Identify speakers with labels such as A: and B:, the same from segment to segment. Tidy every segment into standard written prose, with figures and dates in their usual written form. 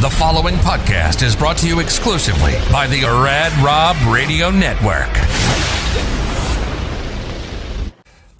A: The following podcast is brought to you exclusively by the Rad Rob Radio Network.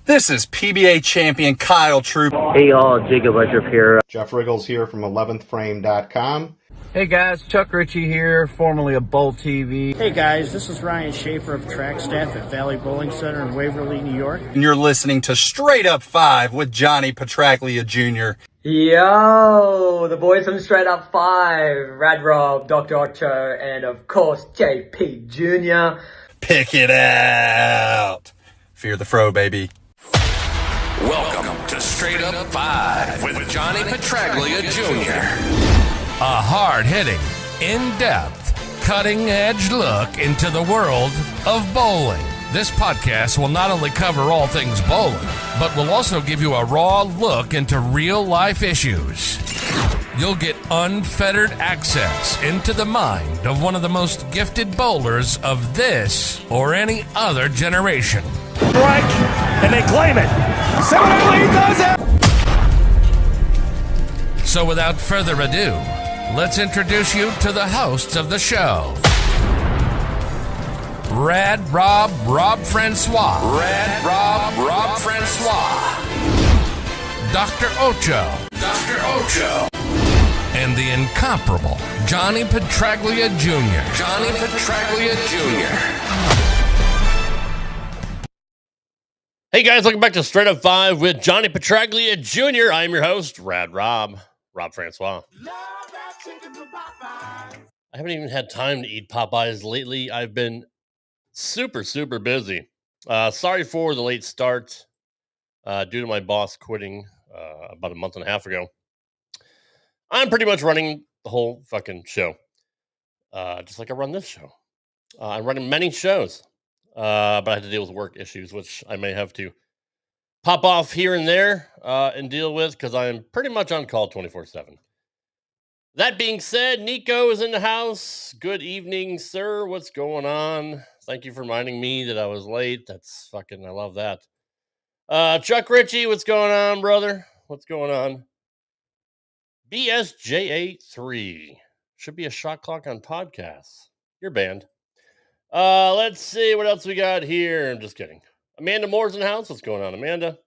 B: This is PBA champion Kyle Troop.
C: Hey y'all, Jacob Ledger here.
D: Jeff Riggles here from 11thframe.com.
E: Hey guys, Chuck Ritchie here, formerly of Bowl TV.
F: Hey guys, this is Ryan Schaefer of track staff at Valley Bowling Center in Waverly, New York.
B: And you're listening to Straight Up 5 with Johnny Petraglia Jr.
G: Yo, the boys from Straight Up 5, Rad Rob, Dr Ocho, and of course JP Jr.
B: Pick it out. Fear the fro, baby.
A: Welcome to Straight Up 5 with Johnny Petraglia Jr. A hard-hitting, in-depth, cutting-edge look into the world of bowling. This podcast will not only cover all things bowling, but will also give you a raw look into real-life issues. You'll get unfettered access into the mind of one of the most gifted bowlers of this or any other generation.
H: Strike, and they claim it. Similarly does it.
A: So without further ado, let's introduce you to the hosts of the show. Rad Rob Francois. Rad Rob Francois. Dr. Ocho. And the incomparable Johnny Petraglia Jr. Johnny Petraglia Jr.
I: Hey guys, welcome back to Straight Up 5 with Johnny Petraglia Jr. I'm your host, Rad Rob Francois. I haven't even had time to eat Popeyes lately. I've been super busy. Sorry for the late start due to my boss quitting about a month and a half ago. I'm pretty much running the whole fucking show, just like I run this show. I'm running many shows. But I had to deal with work issues, which I may have to pop off here and there and deal with because I am pretty much on call 24/7. That being said, Nico is in the house. Good evening, sir. What's going on? Thank you for reminding me that I was late. That's fucking, I love that. Chuck Ritchie, what's going on, brother? What's going on? BSJ83. Should be a shot clock on podcasts. You're banned. Let's see what else we got here. I'm just kidding. Amanda Moore's in the house. What's going on, Amanda?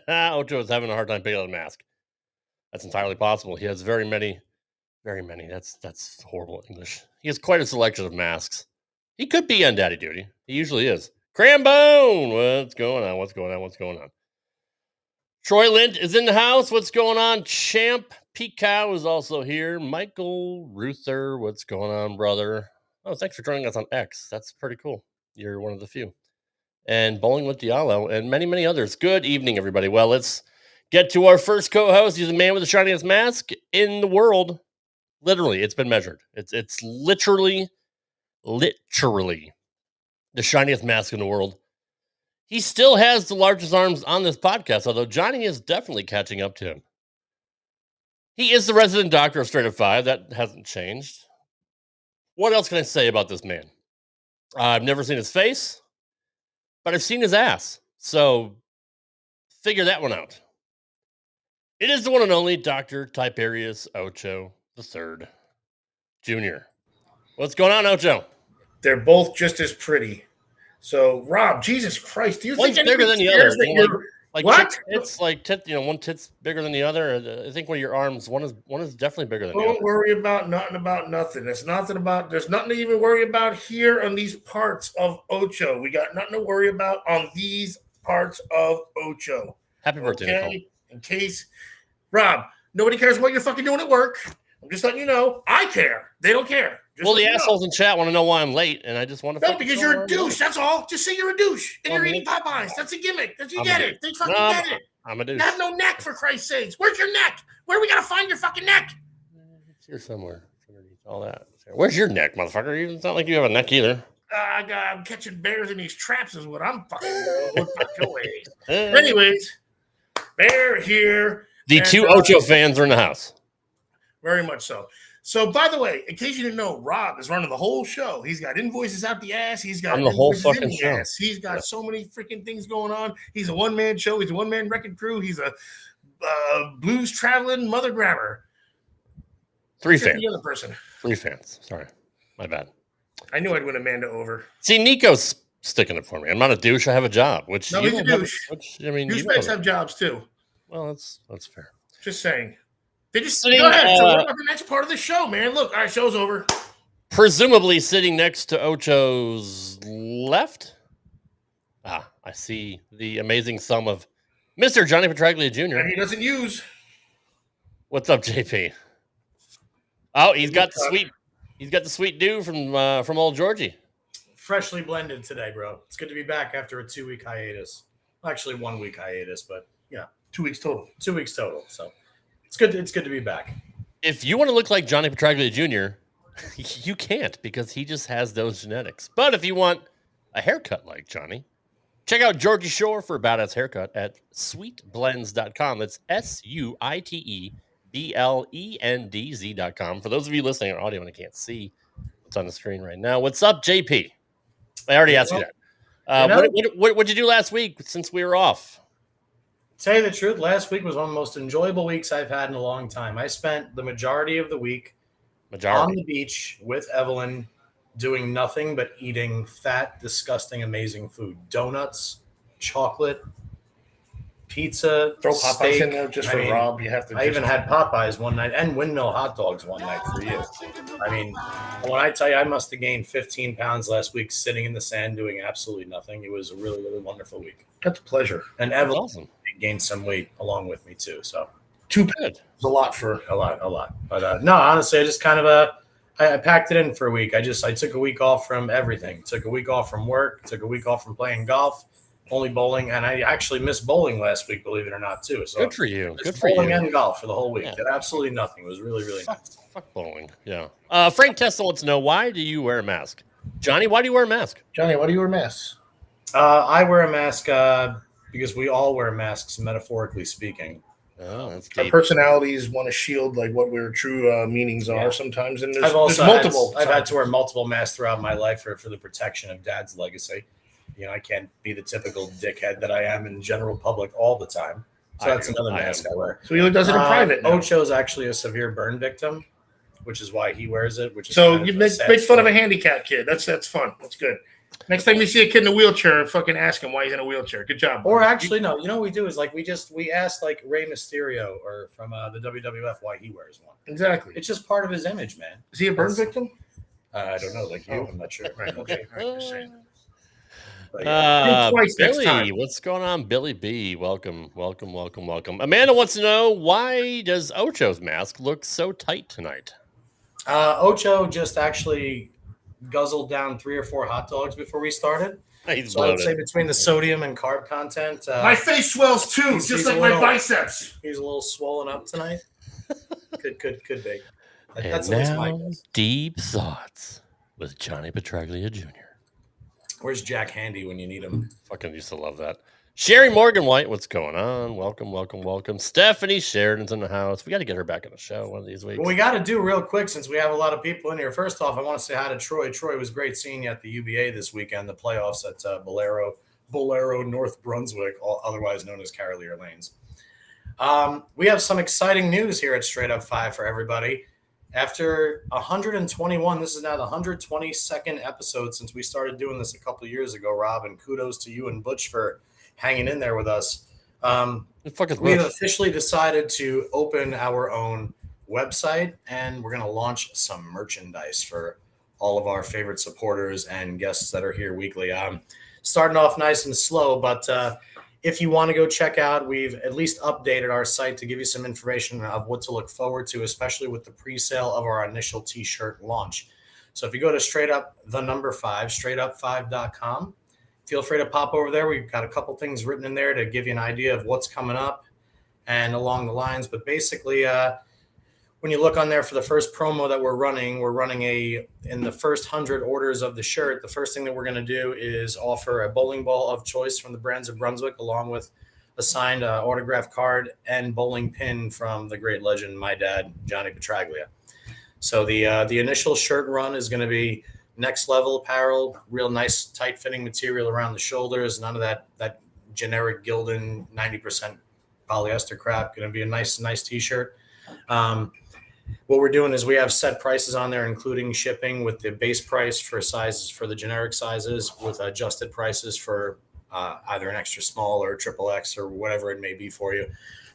I: Ocho is having a hard time picking out a mask. That's entirely possible. He has very many. That's horrible English. He has quite a selection of masks. He could be on daddy duty. He usually is. Crambone! What's going on? Troy Lint is in the house. What's going on? Champ Pete Cow is also here. Michael Ruther. What's going on, brother? Oh, thanks for joining us on X. That's pretty cool. You're one of the few. And Bowling with Diallo and many others. Good evening, everybody. Well, let's get to our first co-host. He's the man with the shiniest mask in the world. Literally, it's been measured. It's literally the shiniest mask in the world. He still has the largest arms on this podcast, although Johnny is definitely catching up to him. He is the resident doctor of Straight Up 5. That hasn't changed. What else can I say about this man? I've never seen his face, but I've seen his ass. So figure that one out. It is the one and only Dr. Tiberius Ocho III Jr. What's going on, Ocho?
J: They're both just as pretty. So, Rob, Jesus Christ, do you
I: One's
J: think
I: bigger than the other? Like
J: what?
I: It's like one tit's bigger than the other. I think one of your arms, one is definitely bigger than the other.
J: Don't worry about nothing. There's nothing to even worry about here on these parts of Ocho. We got nothing to worry about on these parts of Ocho.
I: Happy birthday, Nicole.
J: Okay? In case, Rob, nobody cares what you're fucking doing at work. I'm just letting you know. I care. They don't care.
I: Well, the assholes in chat want to know why I'm late, and I just want to.
J: No, because you're a douche. That's all. Just say you're a douche, and you're eating Popeyes. That's a gimmick. You get it. They fucking get it.
I: I'm a douche.
J: You have no neck, for Christ's sakes. Where's your neck? Where do we gotta find your fucking neck?
I: It's here somewhere. Underneath all that. Where's your neck, motherfucker? It's not like you have a neck either.
J: I'm catching bears in these traps, is what I'm fucking doing. Anyways, bear here.
I: The two Ocho fans are in the house.
J: Very much so. So, by the way, in case you didn't know, Rob is running the whole show. He's got invoices out the ass. He's got
I: the whole fucking show.
J: Ass. He's got so many freaking things going on. He's a one-man show. He's a one-man wrecking crew. He's a blues traveling mother grabber.
I: Three
J: Except
I: fans.
J: The other person.
I: 3 fans. Sorry. My bad.
J: I knew I'd win Amanda over.
I: See, Nico's sticking it for me. I'm not a douche. I have a job, which
J: No,
I: you
J: he's a
I: don't have.
J: douche.
I: I mean, you
J: Douchebags
I: don't
J: have jobs too.
I: Well, that's fair.
J: Just saying. They just
I: Sitting,
J: go ahead. So what about the next part of the show, man? Look, all right, show's over.
I: Presumably sitting next to Ocho's left. I see the amazing sum of Mr. Johnny Petraglia Jr.
J: And he doesn't use.
I: What's up, JP? Oh, he's got the sweet dew from old Georgie.
K: Freshly blended today, bro. It's good to be back after a 2-week hiatus. Actually, 1 week hiatus, but yeah,
J: 2 weeks total.
K: 2 weeks total. So it's good. It's good to be back.
I: If you want to look like Johnny Petraglia Jr., you can't because he just has those genetics. But if you want a haircut like Johnny, check out Georgie Shore for a badass haircut at sweetblends.com. That's SUITEBLENDZ.com. For those of you listening on audio and I can't see what's on the screen right now, what's up, JP? I already asked you that. What'd you do last week since we were off?
K: Tell you the truth, last week was one of the most enjoyable weeks I've had in a long time. I spent the majority of the week on the beach with Evelyn doing nothing but eating fat, disgusting, amazing food. Donuts, chocolate, pizza,
J: Throw Popeyes
K: steak.
J: in there just for Rob. You have to.
K: I even had Popeyes one night and Windmill hot dogs one night for you. I mean, when I tell you I must have gained 15 pounds last week sitting in the sand doing absolutely nothing, it was a really, really wonderful week.
J: That's a pleasure.
K: And Evelyn gained some weight along with me too. So
J: 2 pounds is a lot for
K: a lot. But no, honestly, I just kind of I packed it in for a week. I took a week off from everything. Took a week off from work. Took a week off from playing golf. Only bowling, and I actually missed bowling last week, believe it or not, too. So
I: good for you. Good for
K: bowling
I: you.
K: and golf for the whole week.
I: Yeah.
K: Did absolutely nothing. It was really, really nice.
I: Fuck bowling. Yeah. Frank Testa wants to know, why do you wear a mask? Johnny, why do you wear a mask?
J: Johnny, why do you wear masks?
K: I wear a mask because we all wear masks, metaphorically speaking.
I: Oh, that's
J: Our
I: deep.
J: personalities want to shield like what their true meanings are sometimes, and there's
K: I've
J: multiple.
K: I've had to wear multiple masks throughout my life for the protection of Dad's legacy. You know, I can't be the typical dickhead that I am in general public all the time. So that's another mask I wear.
J: So he does it in private now.
K: Ocho's actually a severe burn victim, which is why he wears it. Which is
J: So
K: kind
J: you
K: of
J: make fun of a handicapped kid. That's fun. That's good. Next time you see a kid in a wheelchair, fucking ask him why he's in a wheelchair. Good job.
K: Or actually, no. You know what we do is like we asked like Rey Mysterio or from the WWF why he wears one.
J: Exactly.
K: It's just part of his image, man.
J: Is he a burn victim?
K: I don't know. Like you, I'm not sure.
J: Right. Okay. All right, just saying.
K: But, yeah.
I: Billy, what's going on? Billy B, welcome. Amanda wants to know, why does Ocho's mask look so tight tonight?
K: Ocho just actually guzzled down 3 or 4 hot dogs before we started.
I: He's
K: so I would say between the sodium and carb content,
J: my face swells too, just like my biceps.
K: He's a little swollen up tonight. could be.
I: And
K: That's at least my
I: now,
K: guess.
I: Deep Thoughts with Johnny Petraglia Jr.
K: Where's Jack Handy when you need him?
I: Fucking used to love that. Sherry Morgan White, what's going on? Welcome. Stephanie Sheridan's in the house. We got to get her back on the show one of these weeks.
K: Well, we got to do real quick since we have a lot of people in here. First off, I want to say hi to Troy. Troy was great seeing you at the UBA this weekend, the playoffs at Bolero, North Brunswick, otherwise known as Carolier Lanes. We have some exciting news here at Straight Up 5 for everybody. After 121, this is now the 122nd episode since we started doing this a couple of years ago, Rob, and kudos to you and Butch for hanging in there with us. We have officially decided to open our own website, and we're going to launch some merchandise for all of our favorite supporters and guests that are here weekly. Starting off nice and slow, but if you want to go check out, we've at least updated our site to give you some information of what to look forward to, especially with the pre-sale of our initial t-shirt launch. So if you go to straightup5, straightup5.com, feel free to pop over there. We've got a couple things written in there to give you an idea of what's coming up and along the lines. But basically, when you look on there for the first promo that we're running in the first 100 orders of the shirt, the first thing that we're going to do is offer a bowling ball of choice from the Brands of Brunswick, along with a signed autograph card and bowling pin from the great legend, my dad, Johnny Petraglia. So the initial shirt run is going to be next level apparel, real nice tight fitting material around the shoulders, none of that generic Gildan 90% polyester crap. Going to be a nice t-shirt. what we're doing is we have set prices on there, including shipping, with the base price for sizes for the generic sizes, with adjusted prices for either an extra small or triple X or whatever it may be for you.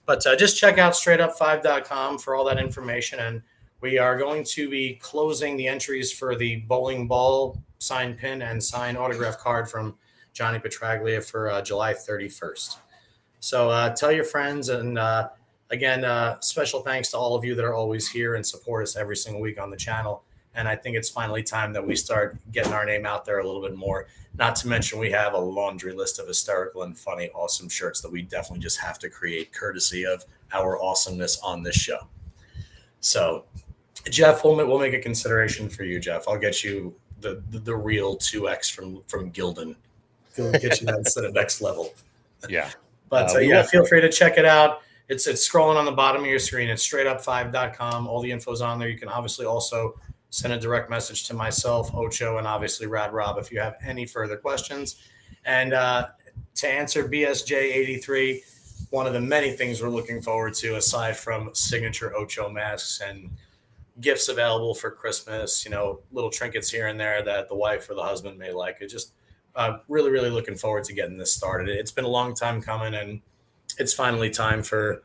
K: But just check out straightup5.com for all that information. And we are going to be closing the entries for the bowling ball signed pin and signed autograph card from Johnny Petraglia for July 31st. So tell your friends. And again, special thanks to all of you that are always here and support us every single week on the channel. And I think it's finally time that we start getting our name out there a little bit more. Not to mention we have a laundry list of hysterical and funny, awesome shirts that we definitely just have to create courtesy of our awesomeness on this show. So, Jeff, we'll make a consideration for you, Jeff. I'll get you the real 2X from Gildan. We'll get you that instead of next level.
I: Yeah.
K: But feel free to check it out. It's scrolling on the bottom of your screen. It's straightup5.com. All the info's on there. You can obviously also send a direct message to myself, Ocho, and obviously Rad Rob if you have any further questions. And to answer BSJ83, one of the many things we're looking forward to, aside from signature Ocho masks and gifts available for Christmas, little trinkets here and there that the wife or the husband may like. It just really, really looking forward to getting this started. It's been a long time coming, and it's finally time for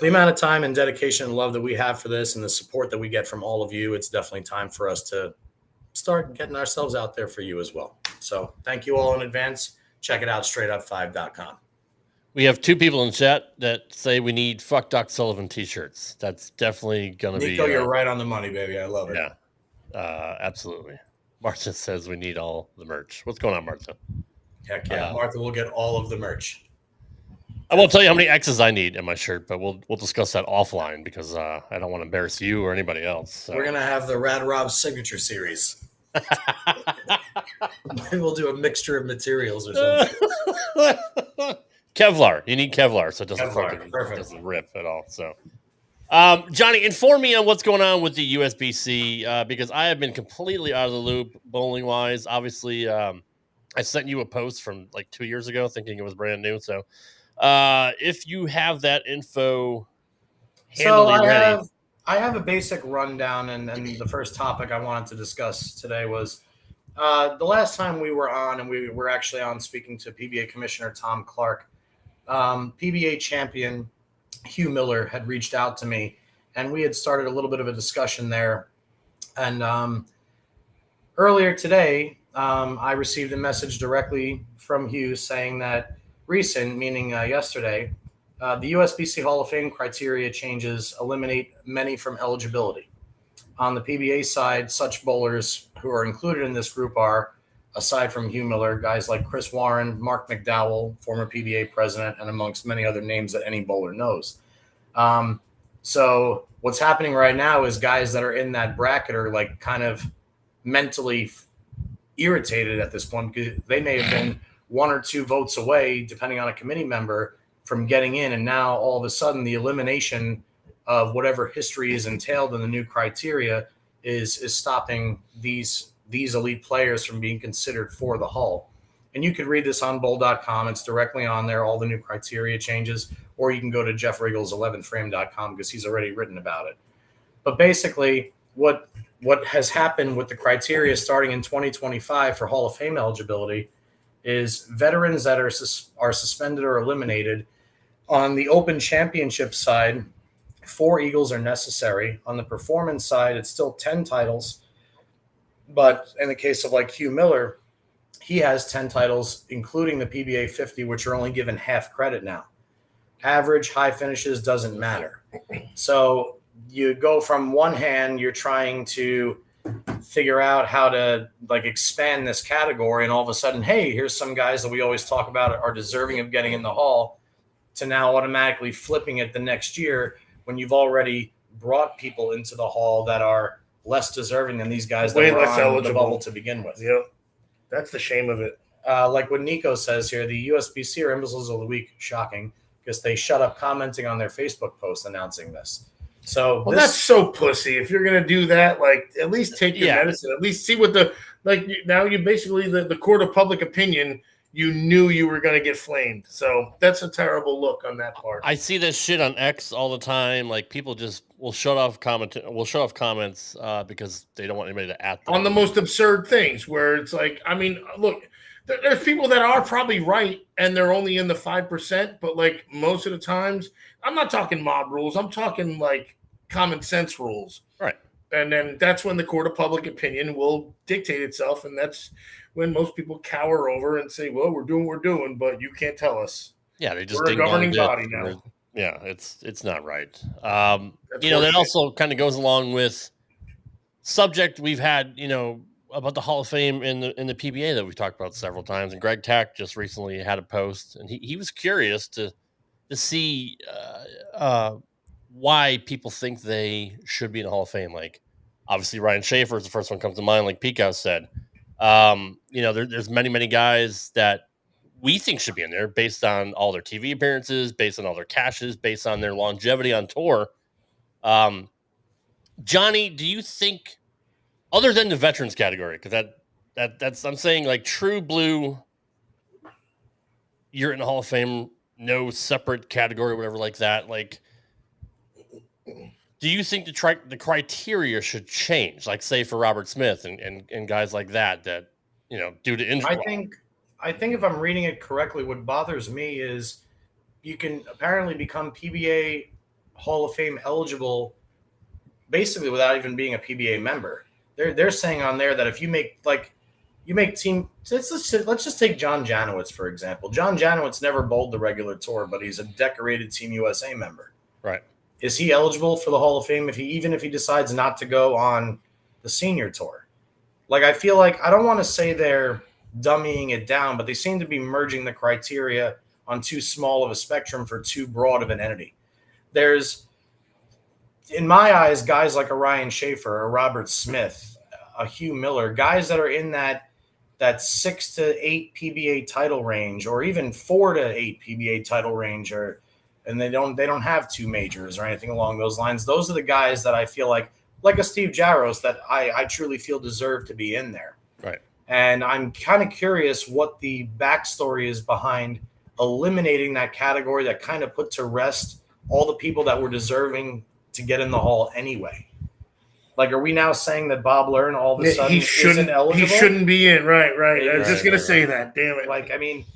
K: the amount of time and dedication and love that we have for this and the support that we get from all of you. It's definitely time for us to start getting ourselves out there for you as well. So thank you all in advance. Check it out, straightup5.com.
I: We have 2 people in chat that say we need Fuck Doc Sullivan t-shirts. That's definitely going to be...
K: Nico, you're right on the money, baby. I love it.
I: Yeah, absolutely. Martha says we need all the merch. What's going on, Martha?
K: Heck yeah. Martha will get all of the merch.
I: I won't tell you how many X's I need in my shirt, but we'll discuss that offline because I don't want to embarrass you or anybody else. So.
K: We're going to have the Rad Rob signature series. Maybe we'll do a mixture of materials or something.
I: Kevlar. You need Kevlar so it doesn't rip at all. So, Johnny, inform me on what's going on with the USBC because I have been completely out of the loop bowling wise. Obviously, I sent you a post from like 2 years ago thinking it was brand new. So, if you have that info handily ready.
K: I have a basic rundown, and the first topic I wanted to discuss today was the last time we were on, and we were actually on speaking to PBA Commissioner Tom Clark. PBA champion Hugh Miller had reached out to me, and we had started a little bit of a discussion there. And earlier today, I received a message directly from Hugh saying that meaning yesterday, the USBC Hall of Fame criteria changes eliminate many from eligibility. On the PBA side, such bowlers who are included in this group are, aside from Hugh Miller, guys like Chris Warren, Mark McDowell, former PBA president, and amongst many other names that any bowler knows. So what's happening right now is guys that are in that bracket are like kind of mentally irritated at this point because they may have been 1 or 2 votes away, depending on a committee member, from getting in. And now all of a sudden the elimination of whatever history is entailed in the new criteria is stopping these elite players from being considered for the Hall. And you could read this on bowl.com. It's directly on there, all the new criteria changes, or you can go to Jeff Riggle's 11frame.com because he's already written about it. But basically what has happened with the criteria starting in 2025 for Hall of Fame eligibility is veterans that are suspended or eliminated. On the Open Championship side, 4 Eagles are necessary. On the performance side, it's still 10 titles. But in the case of like Hugh Miller, he has 10 titles, including the PBA 50, which are only given half credit now. Average, high finishes doesn't matter. So you go from one hand, you're trying to figure out how to like expand this category, and all of a sudden, hey, here's some guys that we always talk about are deserving of getting in the Hall, to now automatically flipping it the next year when you've already brought people into the Hall that are less deserving than these guys that were on the bubble to begin with.
J: Yep. That's the shame of it.
K: Like what Nico says here, the USBC are imbeciles of the week. Shocking, because they shut up commenting on their Facebook post announcing this. So
J: that's so pussy. If you're gonna do that, like at least take your medicine. At least see what now you basically the court of public opinion you knew you were going to get flamed. So that's a terrible look on that part.
I: I see this shit on X all the time. Like people just will shut off comments because they don't want anybody to at them
J: on the most absurd things. Where it's like, I mean, look, there's people that are probably right and they're only in the 5%, but like most of the times, I'm not talking mob rules. I'm talking like common sense rules.
I: Right.
J: And then that's when the court of public opinion will dictate itself, and that's when most people cower over and say, well, we're doing what we're doing, but you can't tell us.
I: Yeah, they just
J: we're a governing body now.
I: Yeah, it's not right. That also kind of goes along with subject we've had, about the Hall of Fame in the PBA that we've talked about several times. And Greg Tack just recently had a post, and he was curious to see why people think they should be in the Hall of Fame. Like, obviously, Ryan Schaefer is the first one comes to mind, like Pico said. There's many guys that we think should be in there based on all their TV appearances, based on all their cashes, based on their longevity on tour. Johnny, do you think, other than the veterans category, because that's I'm saying like true blue, you're in the Hall of Fame, no separate category, whatever like that. Like, do you think the criteria should change? Like, say for Robert Smith and guys like that due to injury.
K: I think if I'm reading it correctly, what bothers me is you can apparently become PBA Hall of Fame eligible basically without even being a PBA member. They're saying on there that if you make team, let's just take John Janowitz, for example. John Janowitz never bowled the regular tour, but he's a decorated Team USA member.
I: Right.
K: Is he eligible for the Hall of Fame if he decides not to go on the senior tour? Like, I feel like, I don't want to say they're dummying it down, but they seem to be merging the criteria on too small of a spectrum for too broad of an entity. There's, in my eyes, guys like a Ryan Schaefer, a Robert Smith, a Hugh Miller, guys that are in that 6 to 8 PBA title range, or even 4 to 8 PBA title range, and they don't have 2 majors or anything along those lines. Those are the guys that I feel like a Steve Jaros, that I truly feel deserve to be in there.
I: Right.
K: And I'm kind of curious what the backstory is behind eliminating that category that kind of put to rest all the people that were deserving to get in the Hall anyway. Like, are we now saying that Bob Learn all of a sudden isn't eligible?
J: He shouldn't be in. Right. I was just going to say that. Damn it.
K: Like, I mean,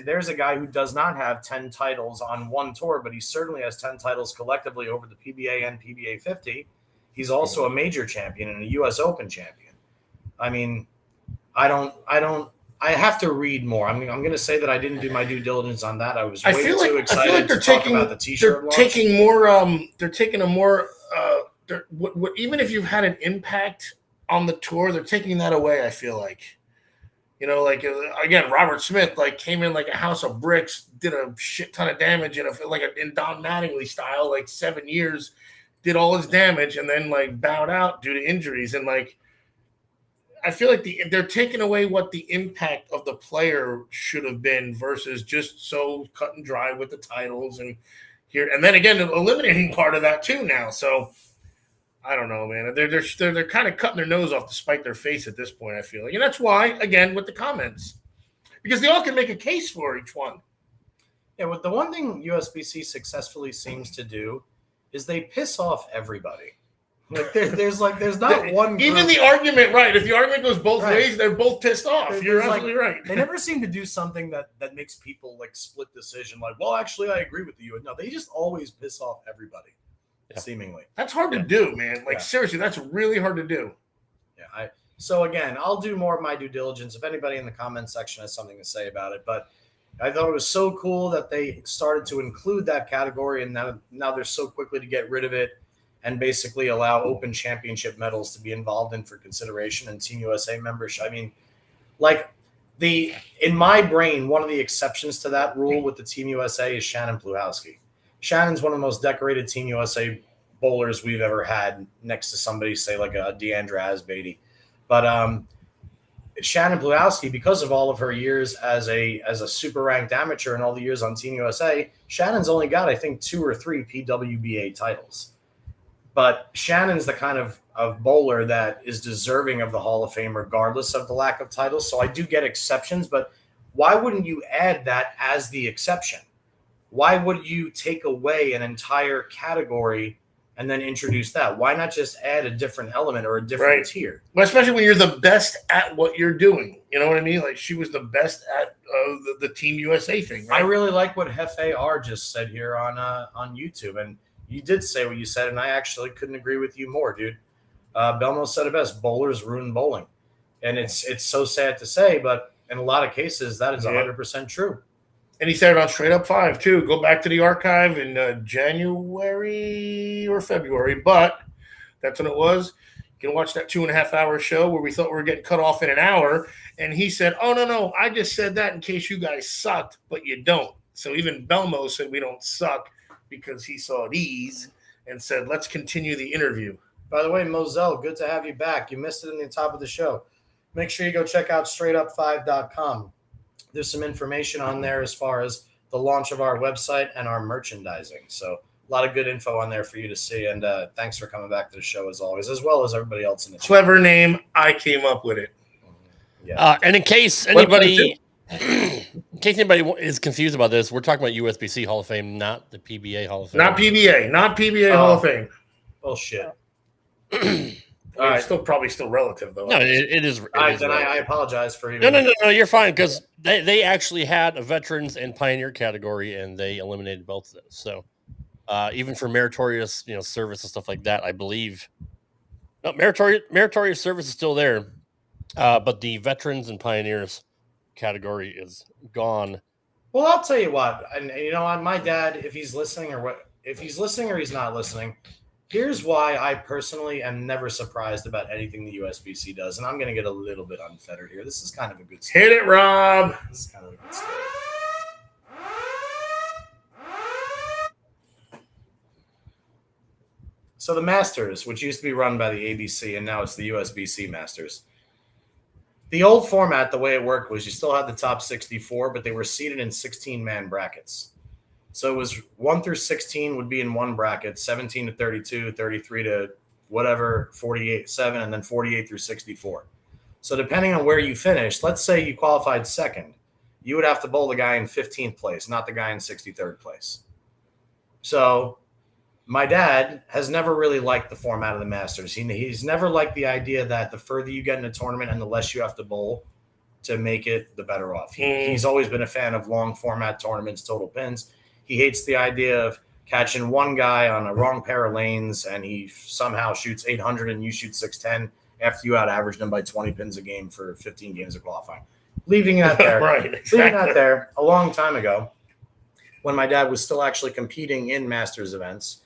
K: there's a guy who does not have 10 titles on one tour, but he certainly has 10 titles collectively over the PBA and PBA 50. He's also a major champion and a U.S. Open champion. I mean, I have to read more. I'm going to say that I didn't do my due diligence on that. I was way too excited to talk about the T-shirt launch.
J: They're taking a more even if you've had an impact on the tour, they're taking that away, I feel like. Again, Robert Smith came in like a house of bricks, did a shit ton of damage in Don Mattingly style, 7 years, did all his damage, and then bowed out due to injuries. And I feel like they're taking away what the impact of the player should have been versus just so cut and dry with the titles and then again eliminating part of that too now. So I don't know, man. They're kind of cutting their nose off to spite their face at this point, I feel like. And that's why, again, with the comments. Because they all can make a case for each one.
K: Yeah, the one thing USBC successfully seems to do is they piss off everybody. There's not one group.
J: Even the argument, right. If the argument goes both ways, they're both pissed off. You're absolutely right.
K: They never seem to do something that makes people split decision. Well, actually, I agree with you. No, they just always piss off everybody. Yeah. Seemingly.
J: That's hard to do, man. Seriously, that's really hard to do.
K: Yeah. So again, I'll do more of my due diligence if anybody in the comment section has something to say about it. But I thought it was so cool that they started to include that category, and now they're so quickly to get rid of it and basically allow Open Championship medals to be involved in for consideration and Team USA membership. I mean, in my brain, one of the exceptions to that rule with the Team USA is Shannon Pluhowski. Shannon's one of the most decorated Team USA bowlers we've ever had, next to somebody, say, like a Deandra Asbeatty. But Shannon Pluhowski, because of all of her years as a super ranked amateur and all the years on Team USA, Shannon's only got, I think, 2 or 3 PWBA titles. But Shannon's the kind of bowler that is deserving of the Hall of Fame regardless of the lack of titles. So I do get exceptions, but why wouldn't you add that as the exception? Why would you take away an entire category and then introduce that? Why not just add a different element or a different tier?
J: Well, especially when you're the best at what you're doing. You know what I mean? Like she was the best at the Team USA thing. Right?
K: I really like what Hefe R just said here on YouTube. And you did say what you said, and I actually couldn't agree with you more, dude. Belmo said it best, bowlers ruin bowling. And it's so sad to say, but in a lot of cases, that is 100% true.
J: And he said it on Straight Up 5, too. Go back to the archive in January or February, but that's when it was. You can watch that 2.5-hour show where we thought we were getting cut off in an hour. And he said, oh, no, I just said that in case you guys sucked, but you don't. So even Belmo said we don't suck because he saw these and said, let's continue the interview.
K: By the way, Moselle, good to have you back. You missed it in the top of the show. Make sure you go check out straightup5.com. There's some information on there as far as the launch of our website and our merchandising. So a lot of good info on there for you to see. And thanks for coming back to the show as always, as well as everybody else in the
J: Clever name. I came up with it.
K: Yeah.
I: And in case anybody is confused about this, we're talking about USBC Hall of Fame, not the PBA Hall of Fame.
J: Not PBA Hall of Fame.
K: Bullshit.
J: All right. Probably still relative, though.
I: No, it is.
K: I apologize for you.
I: No, you're fine, because they actually had a veterans and pioneer category, and they eliminated both of those. So even for meritorious, service and stuff like that, I believe. No, meritorious service is still there, but the veterans and pioneers category is gone.
K: Well, I'll tell you what, and my dad, if he's listening or he's not listening. Here's why I personally am never surprised about anything the USBC does, and I'm going to get a little bit unfettered here. This is kind of a good story.
J: Hit it, Rob.
K: This is kind of a good story. So the Masters, which used to be run by the ABC, and now it's the USBC Masters. The old format, the way it worked, was you still had the top 64, but they were seated in 16-man brackets. So it was 1 through 16 would be in one bracket, 17 to 32, 33 to whatever, 48, 7, and then 48 through 64. So depending on where you finished, let's say you qualified second, you would have to bowl the guy in 15th place, not the guy in 63rd place. So my dad has never really liked the format of the Masters. He's never liked the idea that the further you get in a tournament and the less you have to bowl to make it, the better off. He's always been a fan of long format tournaments, total pins. He hates the idea of catching one guy on a wrong pair of lanes and he somehow shoots 800 and you shoot 610 after you out-averaged him by 20 pins a game for 15 games of qualifying. Leaving that there.
J: Right, exactly.
K: Leaving that there a long time ago when my dad was still actually competing in Masters events,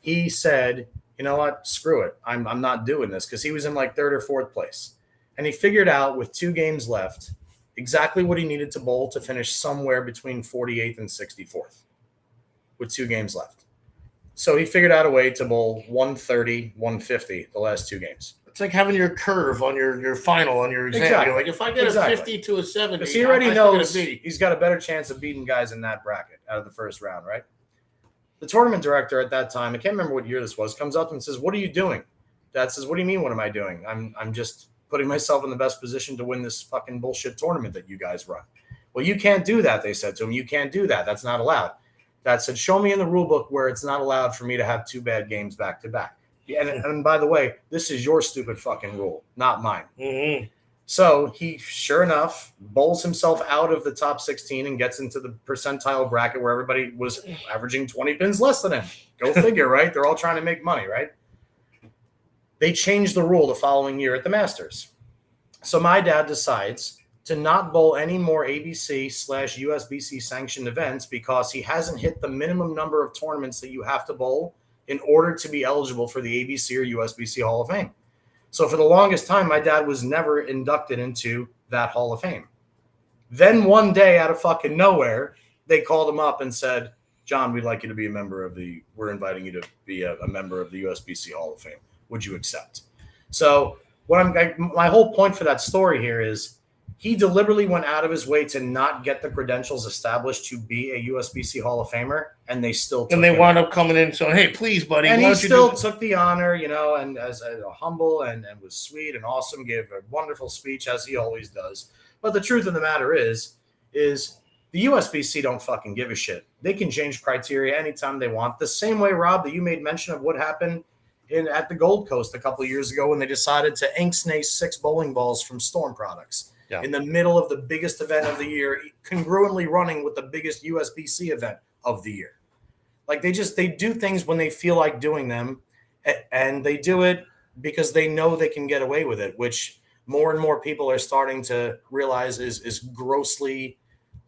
K: he said, you know what, screw it. I'm not doing this, because he was in like 3rd or 4th place. And he figured out with 2 games left exactly what he needed to bowl to finish somewhere between 48th and 64th. With 2 games left. So he figured out a way to bowl 130, 150 the last 2 games.
J: It's like having your curve on your final, on your exam.
K: Exactly.
J: You're like, if I get a 50 to a 70,
K: because he already knows he's got a better chance of beating guys in that bracket out of the first round, right? The tournament director at that time, I can't remember what year this was, comes up and says, what are you doing? Dad says, what do you mean, what am I doing? I'm just putting myself in the best position to win this fucking bullshit tournament that you guys run. Well, you can't do that, they said to him. You can't do that. That's not allowed. That said, show me in the rule book where it's not allowed for me to have 2 bad games back to back. And by the way, this is your stupid fucking rule, not mine.
J: Mm-hmm.
K: So he, sure enough, bowls himself out of the top 16 and gets into the percentile bracket where everybody was averaging 20 pins less than him. Go figure, right? They're all trying to make money, right? They changed the rule the following year at the Masters. So my dad decides to not bowl any more ABC/USBC sanctioned events because he hasn't hit the minimum number of tournaments that you have to bowl in order to be eligible for the ABC or USBC Hall of Fame. So for the longest time, my dad was never inducted into that Hall of Fame. Then one day out of fucking nowhere, they called him up and said, John, we'd like you to be we're inviting you to be a member of the USBC Hall of Fame. Would you accept? So my whole point for that story here is, he deliberately went out of his way to not get the credentials established to be a USBC Hall of Famer, and they still took
J: and they wound up coming in saying, hey, please, buddy.
K: And he still took the honor, and as a humble and was sweet and awesome, gave a wonderful speech, as he always does. But the truth of the matter is is the USBC don't fucking give a shit. They can change criteria anytime they want. The same way, Rob, that you made mention of what happened at the Gold Coast a couple of years ago when they decided to ink-snake 6 bowling balls from Storm Products in the middle of the biggest event of the year, congruently running with the biggest USBC event of the year. Like they do things when they feel like doing them, and they do it because they know they can get away with it, which more and more people are starting to realize is grossly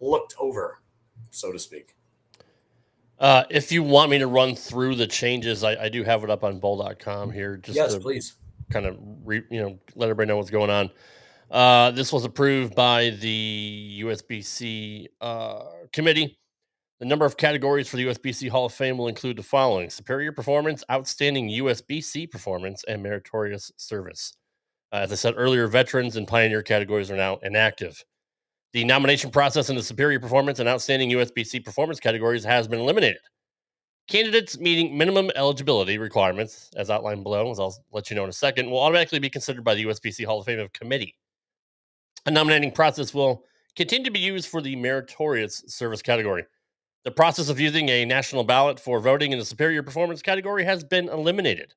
K: looked over, so to speak.
I: If you want me to run through the changes, I do have it up on bowl.com here. Just to
K: please.
I: Kind of let everybody know what's going on. This was approved by the USBC committee. The number of categories for the USBC Hall of Fame will include the following: superior performance, outstanding USBC performance, and meritorious service. As I said earlier, veterans and pioneer categories are now inactive. The nomination process in the superior performance and outstanding USBC performance categories has been eliminated. Candidates meeting minimum eligibility requirements, as outlined below, as I'll let you know in a second, will automatically be considered by the USBC Hall of Fame committee. A nominating process will continue to be used for the meritorious service category. The process of using a national ballot for voting in the superior performance category has been eliminated.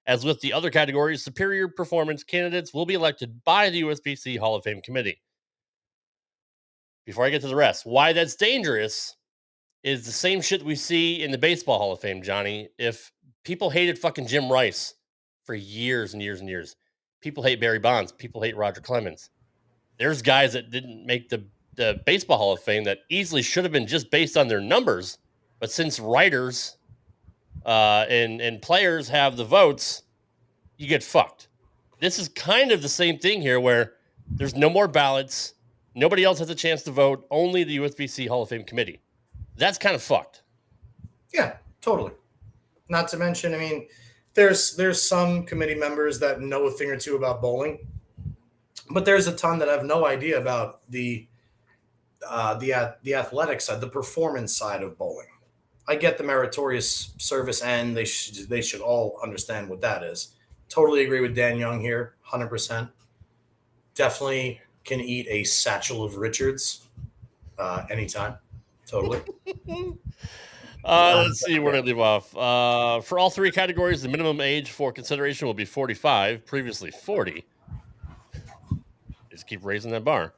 I: As with the other categories, superior performance candidates will be elected by the USBC Hall of Fame committee. Before I get to the rest, why that's dangerous is the same shit we see in the Baseball Hall of Fame, Johnny. If people hated fucking Jim Rice for years and years and years, people hate Barry Bonds, people hate Roger Clemens. There's guys that didn't make the Baseball Hall of Fame that easily should have been just based on their numbers, but since writers and players have the votes, you get fucked. This is kind of the same thing here, where there's no more ballots, nobody else has a chance to vote, only the USBC Hall of Fame committee. That's kind of fucked.
K: Yeah, totally. Not to mention, I mean, there's some committee members that know a thing or two about bowling, but there's a ton that have no idea about the athletics side, the performance side of bowling. I get the meritorious service, and they should all understand what that is. Totally agree with Dan Young here, 100%. Definitely can eat a satchel of Richards anytime. Totally.
I: Let's see where to leave off. For all three categories, the minimum age for consideration will be 45, previously 40. Just keep raising that bar.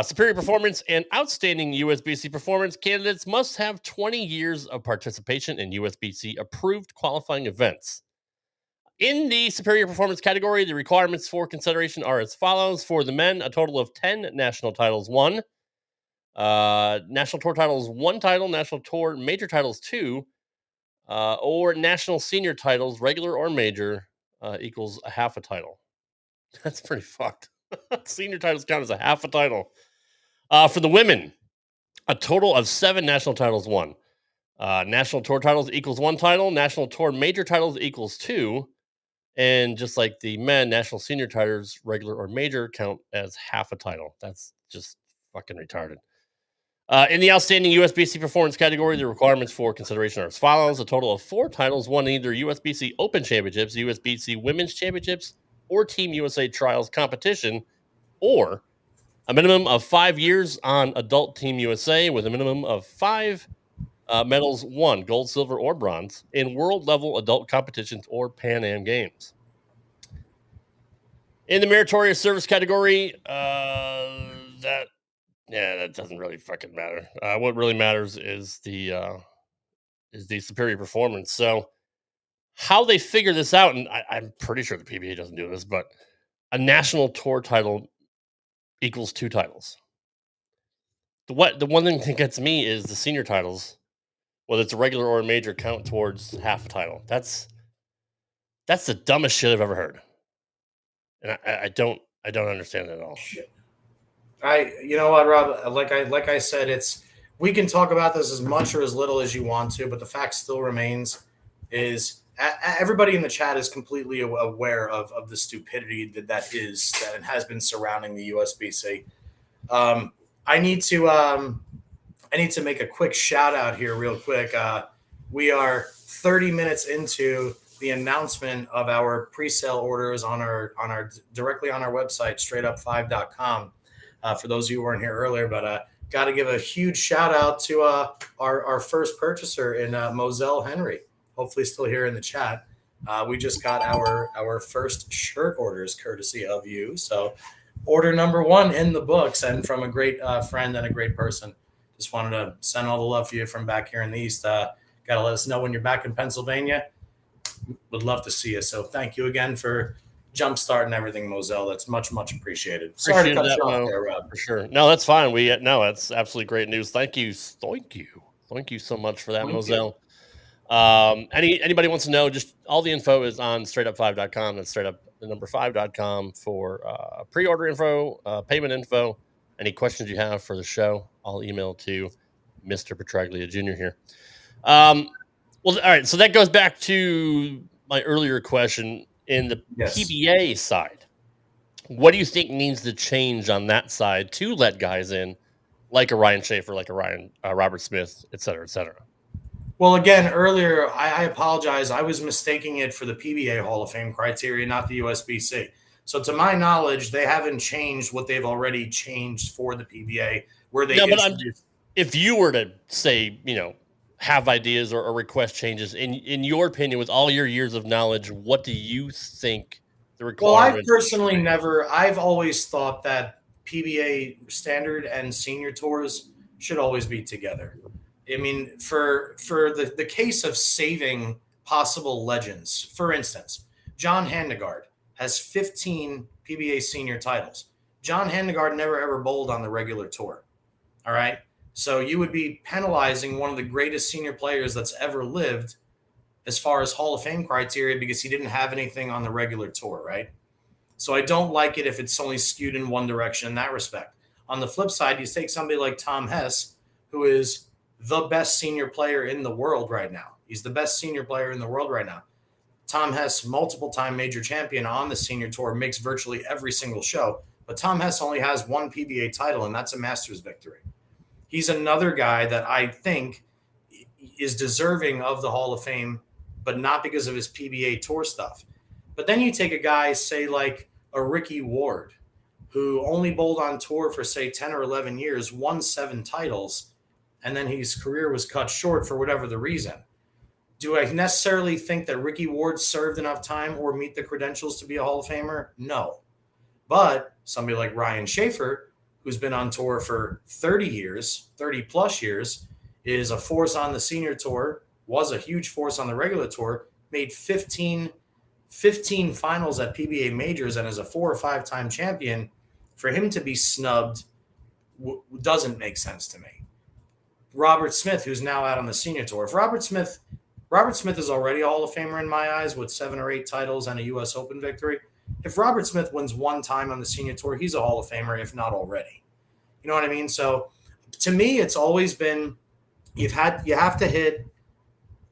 I: Superior performance and outstanding USBC performance candidates must have 20 years of participation in USBC approved qualifying events. In the superior performance category, the requirements for consideration are as follows. For the men, a total of 10 national titles won. National Tour titles 1 title, National Tour major titles 2, or national senior titles, regular or major, equals a half a title. That's pretty fucked. Senior titles count as a half a title. For the women, a total of 7 national titles won. National Tour titles equals 1 title, National Tour major titles equals 2, and just like the men, national senior titles, regular or major, count as half a title. That's just fucking retarded. In the outstanding USBC performance category, the requirements for consideration are as follows. A total of 4 titles won in either USBC Open Championships, USBC Women's Championships, or Team USA Trials competition, or a minimum of 5 years on Adult Team USA with a minimum of 5 medals won, gold, silver, or bronze, in world-level adult competitions or Pan Am Games. In the meritorious service category, that doesn't really fucking matter. What really matters is the superior performance. So how they figure this out, and I'm pretty sure the PBA doesn't do this, but a national tour title equals 2 titles. The one thing that gets me is the senior titles, whether it's a regular or a major, count towards half a title. That's the dumbest shit I've ever heard, and I don't understand it at all.
K: Shit. You know what, Rob? Like I said, we can talk about this as much or as little as you want to, but the fact still remains is everybody in the chat is completely aware of the stupidity that has been surrounding the USBC. I need to make a quick shout out here real quick. We are 30 minutes into the announcement of our pre-sale orders on our directly on our website, straightupfive.com. For those of you who weren't here earlier, but got to give a huge shout out to our first purchaser in Moselle Henry. Hopefully still here in the chat. We just got our first shirt orders courtesy of you. So order number 1 in the books, and from a great friend and a great person. Just wanted to send all the love for you from back here in the East. Got to let us know when you're back in Pennsylvania. Would love to see you. So thank you again for jumpstarting everything, Moselle. That's much, much appreciated. Sorry to cut you off there, Rob.
I: For sure. No, that's fine. That's absolutely great news. Thank you so much for that, Moselle. Anybody wants to know, just all the info is on straightup5.com. That's straight up the number 5.com for pre-order info, payment info. Any questions you have for the show, I'll email to Mr. Petraglia Jr. here. Well, all right. So that goes back to my earlier question in the PBA side. What do you think needs to change on that side to let guys in like a Ryan Schaefer, like a Robert Smith, et cetera, et cetera?
K: Well, again, earlier, I apologize. I was mistaking it for the PBA Hall of Fame criteria, not the USBC. So to my knowledge, they haven't changed what they've already changed for the PBA, where they
I: if you were to say, have ideas or request changes, in your opinion, with all your years of knowledge, what do you think the requirement?
K: Well, I've always thought that PBA standard and senior tours should always be together. I mean, for the case of saving possible legends, for instance, John Handegard has 15 PBA senior titles. John Handegard never ever bowled on the regular tour. All right. So you would be penalizing one of the greatest senior players that's ever lived as far as Hall of Fame criteria because he didn't have anything on the regular tour, right? So I don't like it if it's only skewed in one direction in that respect. On the flip side, you take somebody like Tom Hess, who is the best senior player in the world right now. He's the best senior player in the world right now. Tom Hess, multiple-time major champion on the senior tour, makes virtually every single show. But Tom Hess only has one PBA title, and that's a Masters victory. He's another guy that I think is deserving of the Hall of Fame, but not because of his PBA tour stuff. But then you take a guy, say, like a Ricky Ward, who only bowled on tour for, say, 10 or 11 years, won 7 titles, and then his career was cut short for whatever the reason. Do I necessarily think that Ricky Ward served enough time or meet the credentials to be a Hall of Famer? No. But somebody like Ryan Schaefer, who's been on tour for 30 plus years, is a force on the senior tour, was a huge force on the regular tour, made 15 finals at PBA majors, and is a 4 or 5-time champion. For him to be snubbed doesn't make sense to me. Robert Smith, who's now out on the senior tour. If Robert Smith is already a Hall of Famer in my eyes with 7 or 8 titles and a U.S. Open victory. If Robert Smith wins one time on the senior tour, he's a Hall of Famer, if not already. You know what I mean? So to me, it's always been you have to hit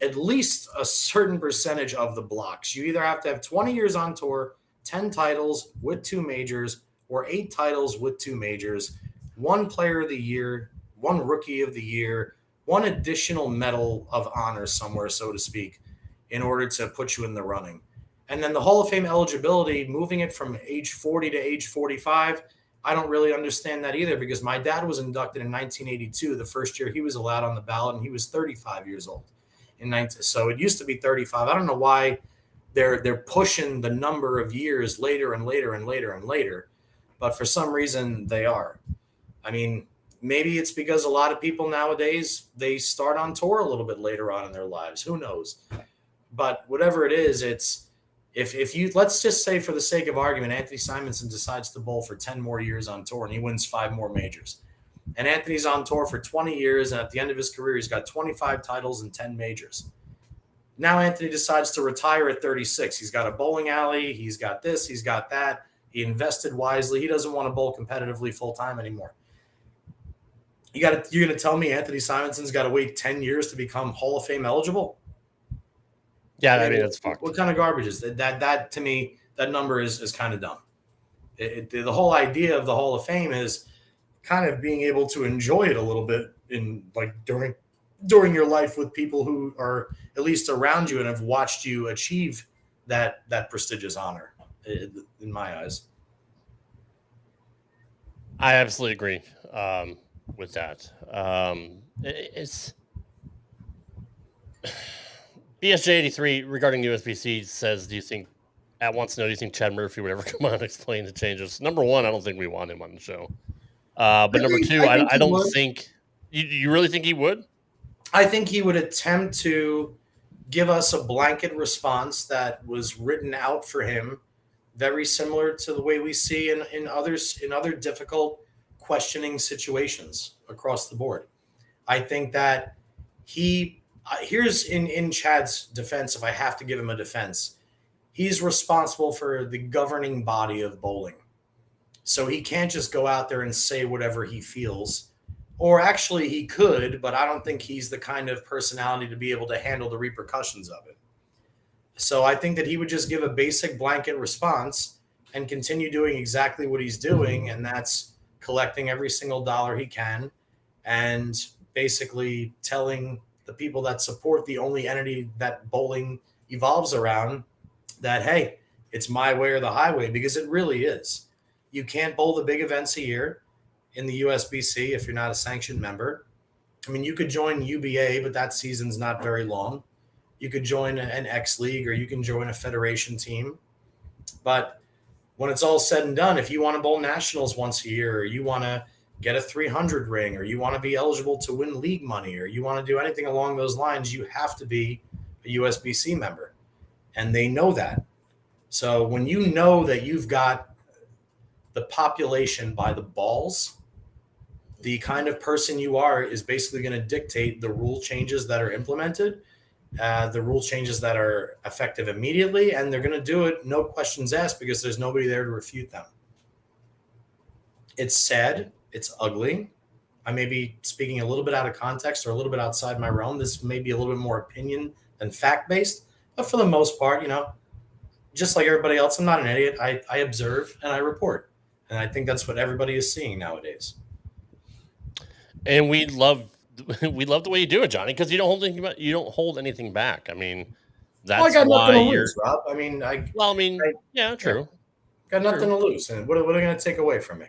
K: at least a certain percentage of the blocks. You either have to have 20 years on tour, 10 titles with 2 majors, or 8 titles with 2 majors, 1 player of the year, 1 rookie of the year, 1 additional medal of honor somewhere, so to speak, in order to put you in the running. And then the Hall of Fame eligibility, moving it from age 40 to age 45, I don't really understand that either because my dad was inducted in 1982, the first year he was allowed on the ballot, and he was 35 years old. So it used to be 35. I don't know why they're pushing the number of years later and later and later and later, but for some reason they are. I mean, maybe it's because a lot of people nowadays, they start on tour a little bit later on in their lives. Who knows? But whatever it is, it's if you, let's just say for the sake of argument, Anthony Simonson decides to bowl for 10 more years on tour and he wins 5 more majors. And Anthony's on tour for 20 years, and at the end of his career, he's got 25 titles and 10 majors. Now Anthony decides to retire at 36. He's got a bowling alley. He's got this. He's got that. He invested wisely. He doesn't want to bowl competitively full-time anymore. You're going to tell me Anthony Simonson's got to wait 10 years to become Hall of Fame eligible?
I: Yeah, I mean, that's fucked.
K: What kind of garbage is that? That to me, that number is kind of dumb. The whole idea of the Hall of Fame is kind of being able to enjoy it a little bit in like during your life with people who are at least around you and have watched you achieve that prestigious honor, in my eyes.
I: I absolutely agree. with that. It's BSJ83 regarding USBC says, do you think Chad Murphy would ever come on and explain the changes? Number one, I don't think we want him on the show. But number two,
K: I think
I: I
K: he
I: don't
K: would.
I: think you really think he would.
K: I think he would attempt to give us a blanket response that was written out for him, very similar to the way we see in other difficult questioning situations across the board. I think that here's in Chad's defense, if I have to give him a defense, he's responsible for the governing body of bowling. So he can't just go out there and say whatever he feels. Or actually he could, but I don't think he's the kind of personality to be able to handle the repercussions of it. So I think that he would just give a basic blanket response and continue doing exactly what he's doing, and that's collecting every single dollar he can and basically telling the people that support the only entity that bowling evolves around that, hey, it's my way or the highway, because it really is. You can't bowl the big events a year in the USBC if you're not a sanctioned member. I mean, you could join UBA, but that season's not very long. You could join an X League or you can join a federation team. But when it's all said and done, if you want to bowl nationals once a year, or you want to get a 300 ring, or you want to be eligible to win league money, or you want to do anything along those lines, you have to be a USBC member. And they know that. So when you know that you've got the population by the balls, the kind of person you are is basically going to dictate the rule changes that are implemented, the rule changes that are effective immediately, and they're going to do it no questions asked because there's nobody there to refute them. It's sad. It's ugly. I may be speaking a little bit out of context or a little bit outside my realm. This may be a little bit more opinion than fact-based, but for the most part, just like everybody else, I'm not an idiot. I observe and I report. And I think that's what everybody is seeing nowadays.
I: And we love the way you do it, Johnny, because you don't hold anything back. I mean, that's
K: I got
I: why
K: nothing to
I: you're.
K: lose, Rob. I mean,
I: yeah, true.
K: Got nothing to lose, and what are they going to take away from me?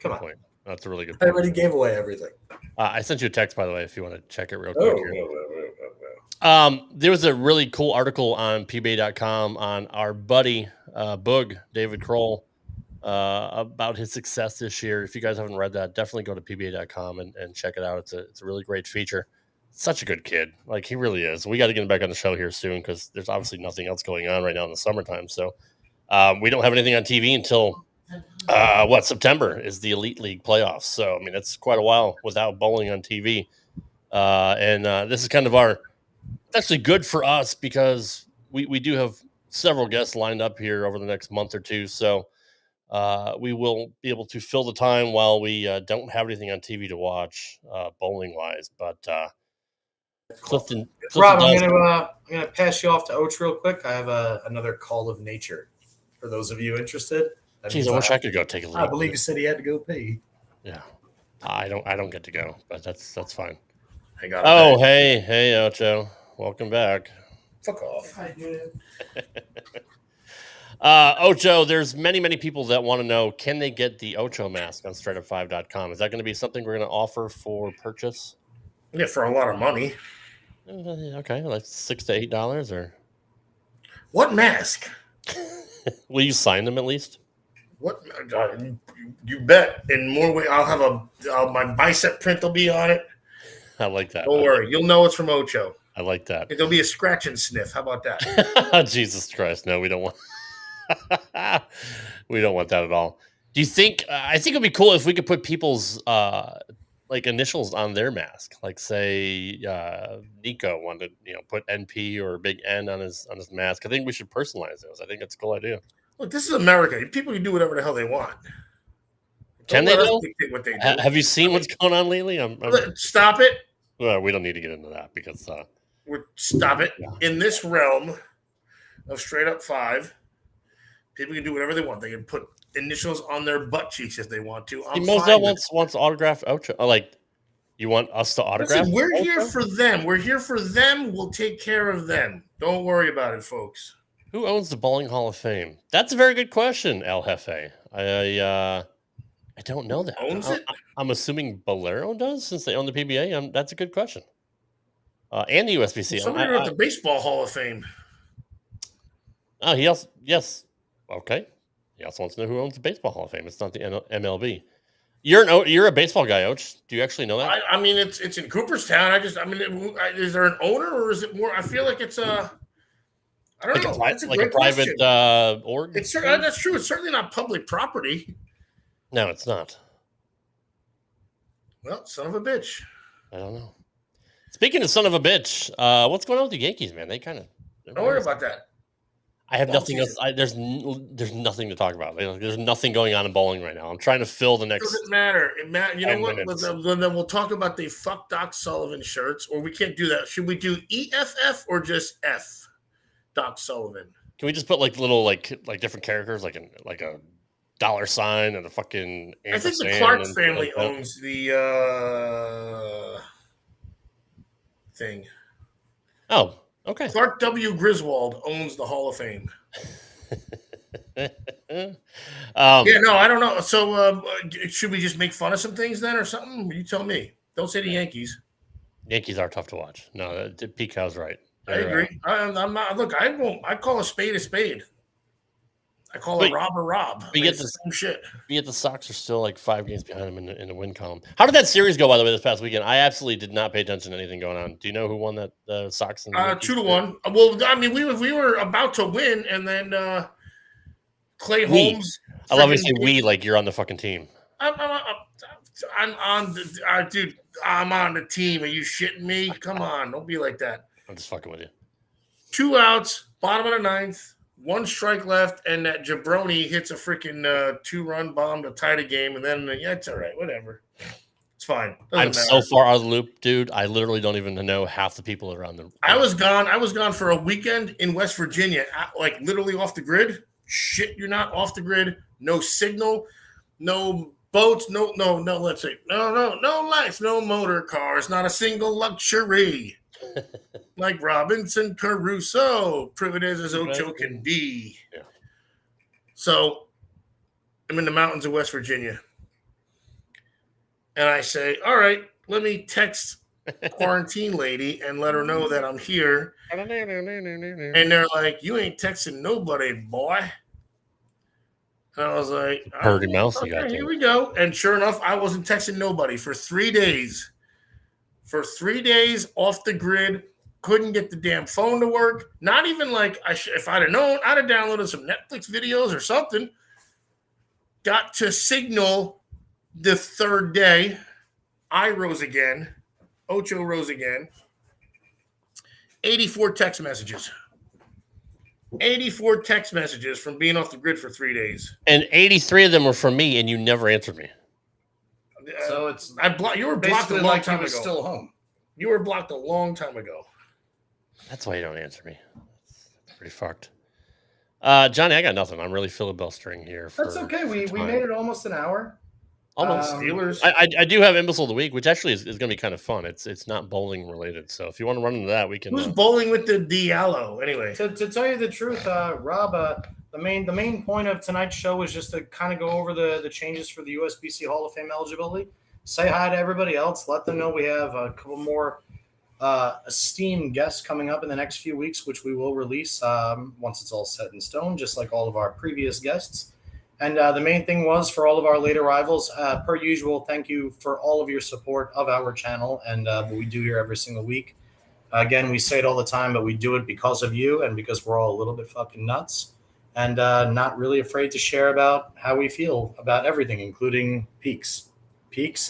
K: Come on.
I: Point. That's a really good
K: I
I: point.
K: already gave away everything.
I: I sent you a text, by the way, if you want to check it real quick. There was a really cool article on pba.com on our buddy Boog, David Kroll, about his success this year. If you guys haven't read that, definitely go to pba.com and check it out. It's a really great feature. Such a good kid. Like, he really is. We got to get him back on the show here soon because there's obviously nothing else going on right now in the summertime. So we don't have anything on TV until September is the Elite League playoffs. So, I mean, it's quite a while without bowling on TV. And this is kind of it's actually good for us because we do have several guests lined up here over the next month or two. So we will be able to fill the time while we don't have anything on TV to watch bowling wise. But Clifton
K: Rob, I'm gonna pass you off to Ocho real quick. I have another call of nature for those of you interested.
I: Jeez, I wish I could go take a look.
K: I believe you said he had to go pee.
I: Yeah, I don't get to go, but that's fine.
J: I got.
I: Oh, hey, Ocho, welcome back.
J: Fuck off.
I: Ocho, there's many people that want to know, can they get the Ocho mask on straightup5.com? Is that going to be something we're going to offer for purchase?
J: Yeah, for a lot of money.
I: Okay, like $6 to $8 or
J: what mask?
I: Will you sign them at least?
J: What you bet. In more way, I'll have my bicep print will be on it.
I: I like that.
J: Don't worry, you'll know it's from Ocho.
I: I like that.
J: There'll be a scratch and sniff. How about that?
I: Jesus Christ, no, we don't want. We don't want that at all. Do you think? I think it'd be cool if we could put people's like initials on their mask. Like, say, Nico wanted to put NP or a big N on his mask. I think we should personalize those. I think that's a cool idea.
J: Look, this is America. People can do whatever the hell they want.
I: Can they though?
J: What they do.
I: Have you seen what's going on lately?
J: Stop it.
I: Well, we don't need to get into that because
J: stop it. Yeah. In this realm of straight up 5, people can do whatever they want. They can put initials on their butt cheeks if they want to.
I: Moselle wants to autograph Ocho. Like, you want us to autograph?
J: Listen, we're here for them. We're here for them. We'll take care of them. Don't worry about it, folks.
I: Who owns the Bowling Hall of Fame? That's a very good question, El Jefe. I don't know that.
J: Owns it?
I: I'm assuming Bolero does, since they own the PBA. That's a good question. And the USBC.
J: Somebody wrote the Baseball Hall of Fame.
I: Oh, he also okay. He also wants to know who owns the Baseball Hall of Fame. It's not the MLB. You're a baseball guy, Och. Do you actually know that?
J: I mean, it's in Cooperstown. Is there an owner, or is it more? I feel like it's I don't know. It's a great
I: private
J: question.
I: org.
J: That's true. It's certainly not public property.
I: No, it's not.
J: Well, son of a bitch.
I: I don't know. Speaking of son of a bitch, what's going on with the Yankees, man? They kind of
J: don't worry about that.
I: I have nothing else. There's nothing to talk about. There's nothing going on in bowling right now. I'm trying to fill the next.
J: It doesn't matter. You know what?
I: Minutes.
J: Then we'll talk about the fuck Doc Sullivan shirts, or we can't do that. Should we do EFF or just F Doc Sullivan?
I: Can we just put little different characters, like a dollar sign and a fucking?
J: I think the Clark family owns the thing.
I: Oh. Okay.
J: Clark W. Griswold owns the Hall of Fame. I don't know. So should we just make fun of some things then or something? You tell me. Don't say the Yankees.
I: Yankees are tough to watch. No, Pete Cow's right.
J: I agree. I'm not. Look, I call a spade a spade. I call a Rob a Rob.
I: But yet
J: the same shit.
I: Yet the Sox are still like 5 games behind them in the win column. How did that series go, by the way, this past weekend? I absolutely did not pay attention to anything going on. Do you know who won that Sox?
J: 2-1. Well, I mean, we were about to win, and then Clay Holmes.
I: I love when you say we like you're on the fucking team.
J: I'm on the dude. I'm on the team. Are you shitting me? Come on, don't be like that.
I: I'm just fucking with you. 2
J: outs, bottom of the ninth. 1 strike left, and that jabroni hits a freaking 2-run bomb to tie the game, and then it's all right, whatever. It's fine.
I: I'm so far out of the loop, dude. I literally don't even know half the people around them.
J: I was gone for a weekend in West Virginia, like literally off the grid. Shit, you're not off the grid. No signal, no boats, no. Let's see, no lights, no motor cars, not a single luxury. Like Robinson Crusoe, primitive as Ocho can be.
I: Yeah.
J: So I'm in the mountains of West Virginia. And I say, all right, let me text quarantine lady and let her know that I'm here. And they're like, you ain't texting nobody, boy. And I was like,
I: Purdy mouse, you got
J: here we go. And sure enough, I wasn't texting nobody for 3 days. For 3 days off the grid, couldn't get the damn phone to work. Not even like if I'd have known, I'd have downloaded some Netflix videos or something. Got to Signal the 3rd day. I rose again. Ocho rose again. 84 text messages. 84 text messages from being off the grid for 3 days.
I: And 83 of them were from me, and you never answered me.
K: So it's
J: you were blocked a long time ago.
K: Still home.
J: You were blocked a long time ago.
I: That's why you don't answer me. That's pretty fucked. Johnny, I got nothing. I'm really filibustering here.
K: That's okay. We made it almost an hour.
I: Almost.
J: Steelers.
I: I do have Imbecile of the Week, which actually is going to be kind of fun. It's not bowling related, so if you want to run into that, we can.
J: Who's bowling with the Diallo anyway?
K: To tell you the truth, Rob, the main point of tonight's show was just to kind of go over the changes for the USBC Hall of Fame eligibility. Say hi to everybody else. Let them know we have a couple more esteemed guests coming up in the next few weeks, which we will release once it's all set in stone, just like all of our previous guests. And the main thing was for all of our late arrivals, per usual, thank you for all of your support of our channel and what we do here every single week. Again, we say it all the time, but we do it because of you and because we're all a little bit fucking nuts and not really afraid to share about how we feel about everything, including peaks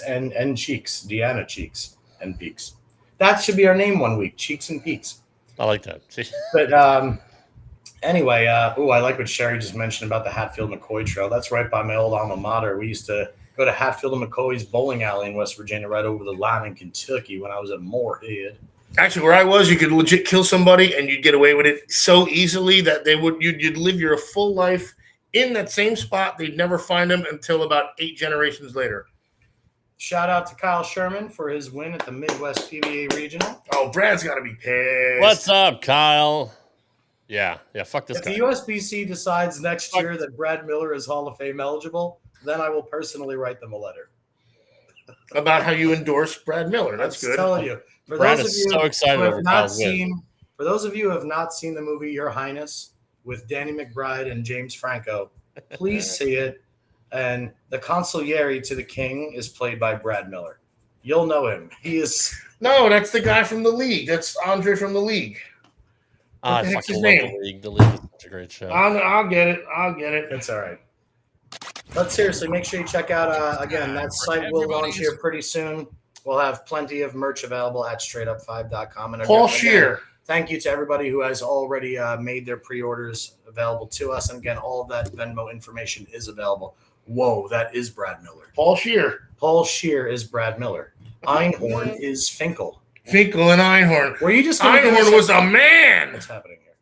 K: and cheeks, Deanna Cheeks and Peaks. That should be our name one week, Cheeks and Peaks.
I: I like that.
K: But anyway, I like what Sherry just mentioned about the Hatfield-McCoy Trail. That's right by my old alma mater. We used to go to Hatfield and McCoy's bowling alley in West Virginia, right over the line in Kentucky when I was at Moorhead.
J: Actually, where I was, you could legit kill somebody and you'd get away with it so easily that you'd live your full life in that same spot. They'd never find them until about 8 generations later.
K: Shout out to Kyle Sherman for his win at the Midwest PBA Regional.
J: Oh, Brad's got to be pissed.
I: What's up, Kyle? Yeah, fuck this
K: if
I: guy.
K: If the USBC decides next year that Brad Miller is Hall of Fame eligible, then I will personally write them a letter.
J: About how you endorse Brad Miller. That's good.
K: I'm telling you. For
I: Brad
K: those of
I: is
K: you
I: so excited
K: who have
I: over
K: not
I: Kyle's win.
K: seen, for those of you who have not seen the movie Your Highness with Danny McBride and James Franco, please see it. And the consigliere to the king is played by Brad Miller. You'll know him. He is.
J: No, that's the guy from The League. That's Andre from The League.
I: I
J: the heck's
I: fucking
J: his
I: love
J: name?
I: The League. The League is such a great show.
J: I'll get it.
K: It's all right. But seriously, make sure you check out, again, that site will launch here pretty soon. We'll have plenty of merch available at straightup5.com. And
J: Paul
K: again,
J: Scheer.
K: thank you to everybody who has already made their pre-orders available to us. And again, all of that Venmo information is available. Whoa, that is Brad Miller.
J: Paul Scheer.
K: Paul Scheer is Brad Miller. Einhorn is Finkel.
J: Finkel and Einhorn.
K: Were you just
J: Einhorn was a man.
K: What's happening here?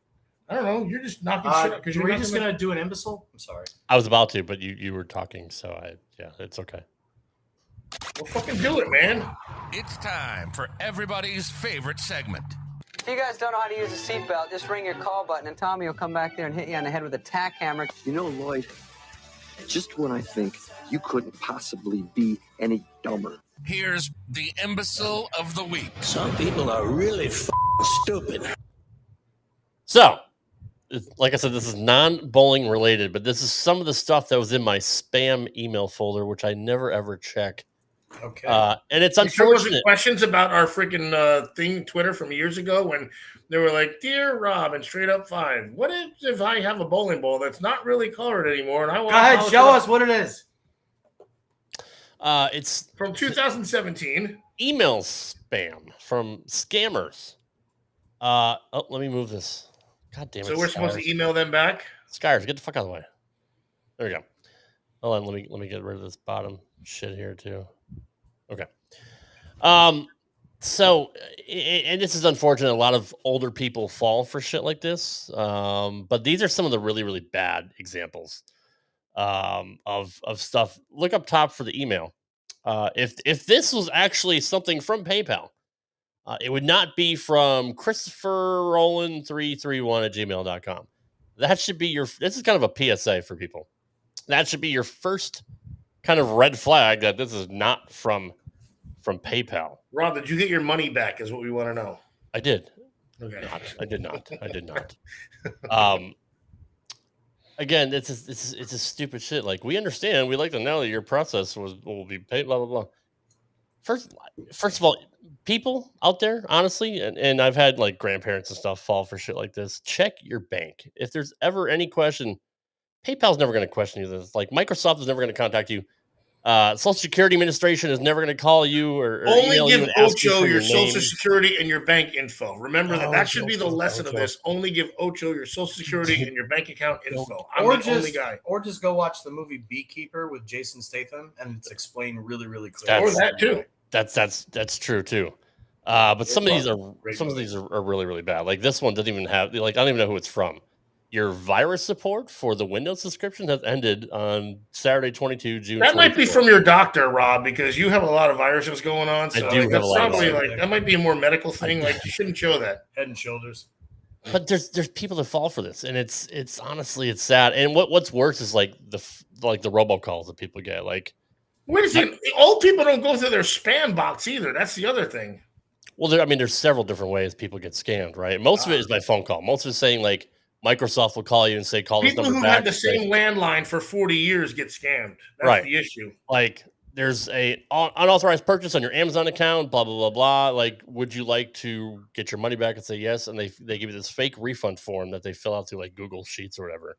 J: I don't know. You're just knocking shit up.
K: Were you just going to do an imbecile? I'm sorry.
I: I was about to, but you were talking, so it's okay.
J: Well, fucking do it, man.
A: It's time for everybody's favorite segment.
L: If you guys don't know how to use a seatbelt, just ring your call button and Tommy will come back there and hit you on the head with a tack hammer.
M: You know, Lloyd, just when I think you couldn't possibly be any dumber.
A: Here's the imbecile of the week.
M: Some people are really stupid.
I: So, like I said, this is non-bowling related, but this is some of the stuff that was in my spam email folder, which I never ever check.
K: Okay.
I: And it's
J: Sure
I: unfortunate.
J: wasn't questions about our freaking thing, Twitter from years ago, when they were like, "Dear Rob and Straight Up 5, what if I have a bowling ball that's not really colored anymore?" And I want
K: Go ahead, show us what it is.
I: It's
J: from 2017.
I: Email spam from scammers. Let me move this. God damn it!
J: So we're supposed to email them back.
I: Skyers, get the fuck out of the way. There we go. Hold on, let me get rid of this bottom shit here too. Okay. So, and this is unfortunate. A lot of older people fall for shit like this. But these are some of the really, really bad examples of stuff. Look up top for the email. If this was actually something from PayPal, it would not be from Christopher Roland 331 at gmail.com. That should be this is kind of a PSA for people. That should be your first kind of red flag that this is not from PayPal.
J: Rob, did you get your money back? Is what we want to know.
I: I did.
J: Okay.
I: I did not. Again, it's a stupid shit. Like, we understand. We like to know that your process will be paid. Blah blah blah. First of all, people out there, honestly, and I've had like grandparents and stuff fall for shit like this. Check your bank. If there's ever any question, PayPal's never going to question you. This, like, Microsoft is never going to contact you. Social Security Administration is never going to call you or
J: only
I: email
J: give
I: you and ask you
J: Ocho
I: for
J: your
I: name.
J: Social Security and your bank info. Remember that should be the lesson of this. Only give Ocho your Social Security and your bank account info. I'm the only guy.
K: Or just go watch the movie Beekeeper with Jason Statham, and it's explained really, really clearly.
J: Or that too.
I: That's true too. But some of these are really, really bad. Like, this one doesn't even have, like, I don't even know who it's from. Your virus support for the Windows subscription has ended on Saturday, 22 June.
J: That might be from your doctor, Rob, because you have a lot of viruses going on. So
I: I do have a lot of
J: probably that might be a more medical thing. Like, you shouldn't show that.
K: Head and Shoulders.
I: But there's people that fall for this, and it's honestly, it's sad. And what's worse is like the robocalls that people get. Like,
J: wait a second, old people don't go through their spam box either. That's the other thing.
I: Well, there's several different ways people get scammed, right? Most of it is by phone call. Most of it is saying, like, Microsoft will call you and say, call this number back.
J: People who had the same landline for 40 years get scammed. That's the issue.
I: Like, there's a unauthorized purchase on your Amazon account, blah, blah, blah, blah. Like, would you like to get your money back? And say yes. And they give you this fake refund form that they fill out through like Google Sheets or whatever.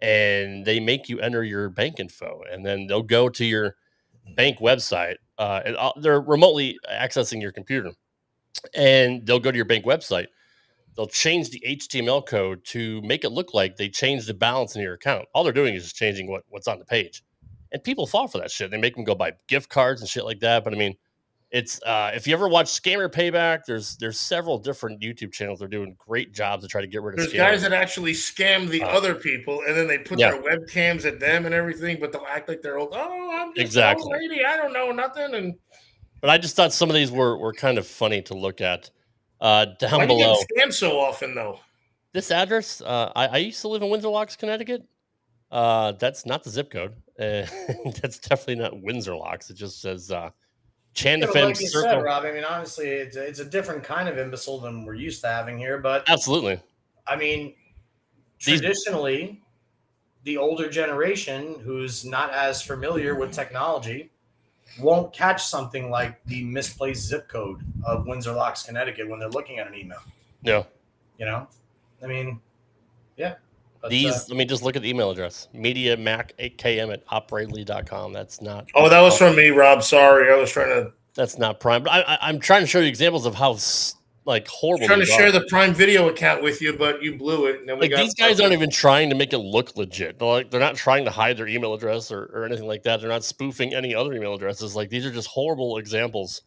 I: And they make you enter your bank info. And then they'll go to your bank website. And they're remotely accessing your computer. And they'll go to your bank website. They'll change the HTML code to make it look like they changed the balance in your account. All they're doing is just changing what's on the page. And people fall for that shit. They make them go buy gift cards and shit like that. But I mean, it's if you ever watch Scammer Payback, there's several different YouTube channels that are doing great jobs to try to get rid of
J: There's
I: scammers.
J: guys that actually scam the other people, and then they put their webcams at them and everything, but they'll act like they're old. Oh, I'm just an old lady. I don't know nothing.
I: But I just thought some of these were kind of funny to look at. Down
J: Why do you
I: below.
J: get scammed so often, though?
I: This address, I used to live in Windsor Locks, Connecticut. That's not the zip code. That's definitely not Windsor locks. It just says
K: Yeah,
I: Chandafin
K: but like you
I: Circle.
K: said, Rob, I mean, honestly, it's a different kind of imbecile than we're used to having here. But
I: Absolutely.
K: I mean, traditionally, the older generation who's not as familiar with technology won't catch something like the misplaced zip code of Windsor Locks, Connecticut when they're looking at an email.
I: Yeah.
K: You know, I mean, yeah. But,
I: These, I mean, just look at the email address, mediamac8km@operaidly.com. That's not.
J: Oh, that was from me, Rob. Sorry. I was trying to.
I: That's not Prime. But I'm trying to show you examples of how horrible.
J: Trying to share the Prime Video account with you, but you blew it. And then we got
I: these guys aren't even trying to make it look legit. They're not trying to hide their email address or anything like that. They're not spoofing any other email addresses. Like, these are just horrible examples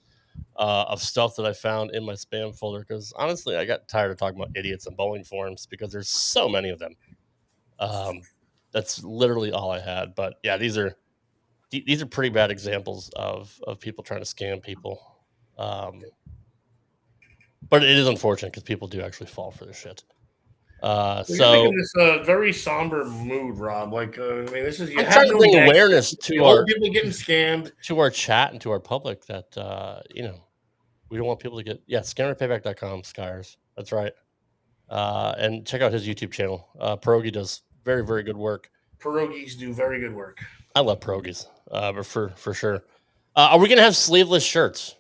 I: of stuff that I found in my spam folder. Because honestly, I got tired of talking about idiots and bowling forums because there's so many of them. That's literally all I had. But yeah, these are pretty bad examples of people trying to scam people. But it is unfortunate because people do actually fall for this shit.
J: You're making this very somber mood, Rob. Like, I mean, this is.
I: I'm trying to bring awareness to our
J: people getting scammed,
I: to our chat, and to our public that we don't want people to get scammerpayback.com, Skyers. That's right. And check out his YouTube channel. Pierogi does very, very good work.
J: Pierogies do very good work.
I: I love pierogies, but for sure. Are we gonna have sleeveless shirts?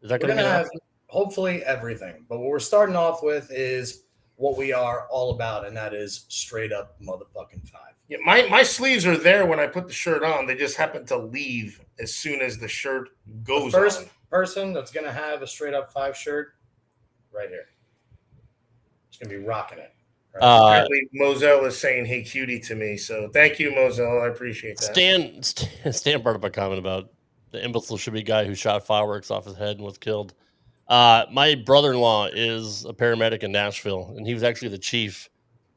I: Is that
K: gonna have hopefully everything? But what we're starting off with is what we are all about, and that is straight up motherfucking 5.
J: Yeah, my sleeves are there when I put the shirt on. They just happen to leave as soon as the shirt goes
K: the first
J: on.
K: person that's gonna have a straight up 5 shirt, right here. It's gonna be rocking it. Right?
J: Apparently, Moselle is saying "Hey, cutie" to me, so thank you, Moselle. I appreciate that.
I: Stan brought up a comment about the imbecile should be a guy who shot fireworks off his head and was killed. My brother-in-law is a paramedic in Nashville, and he was actually the chief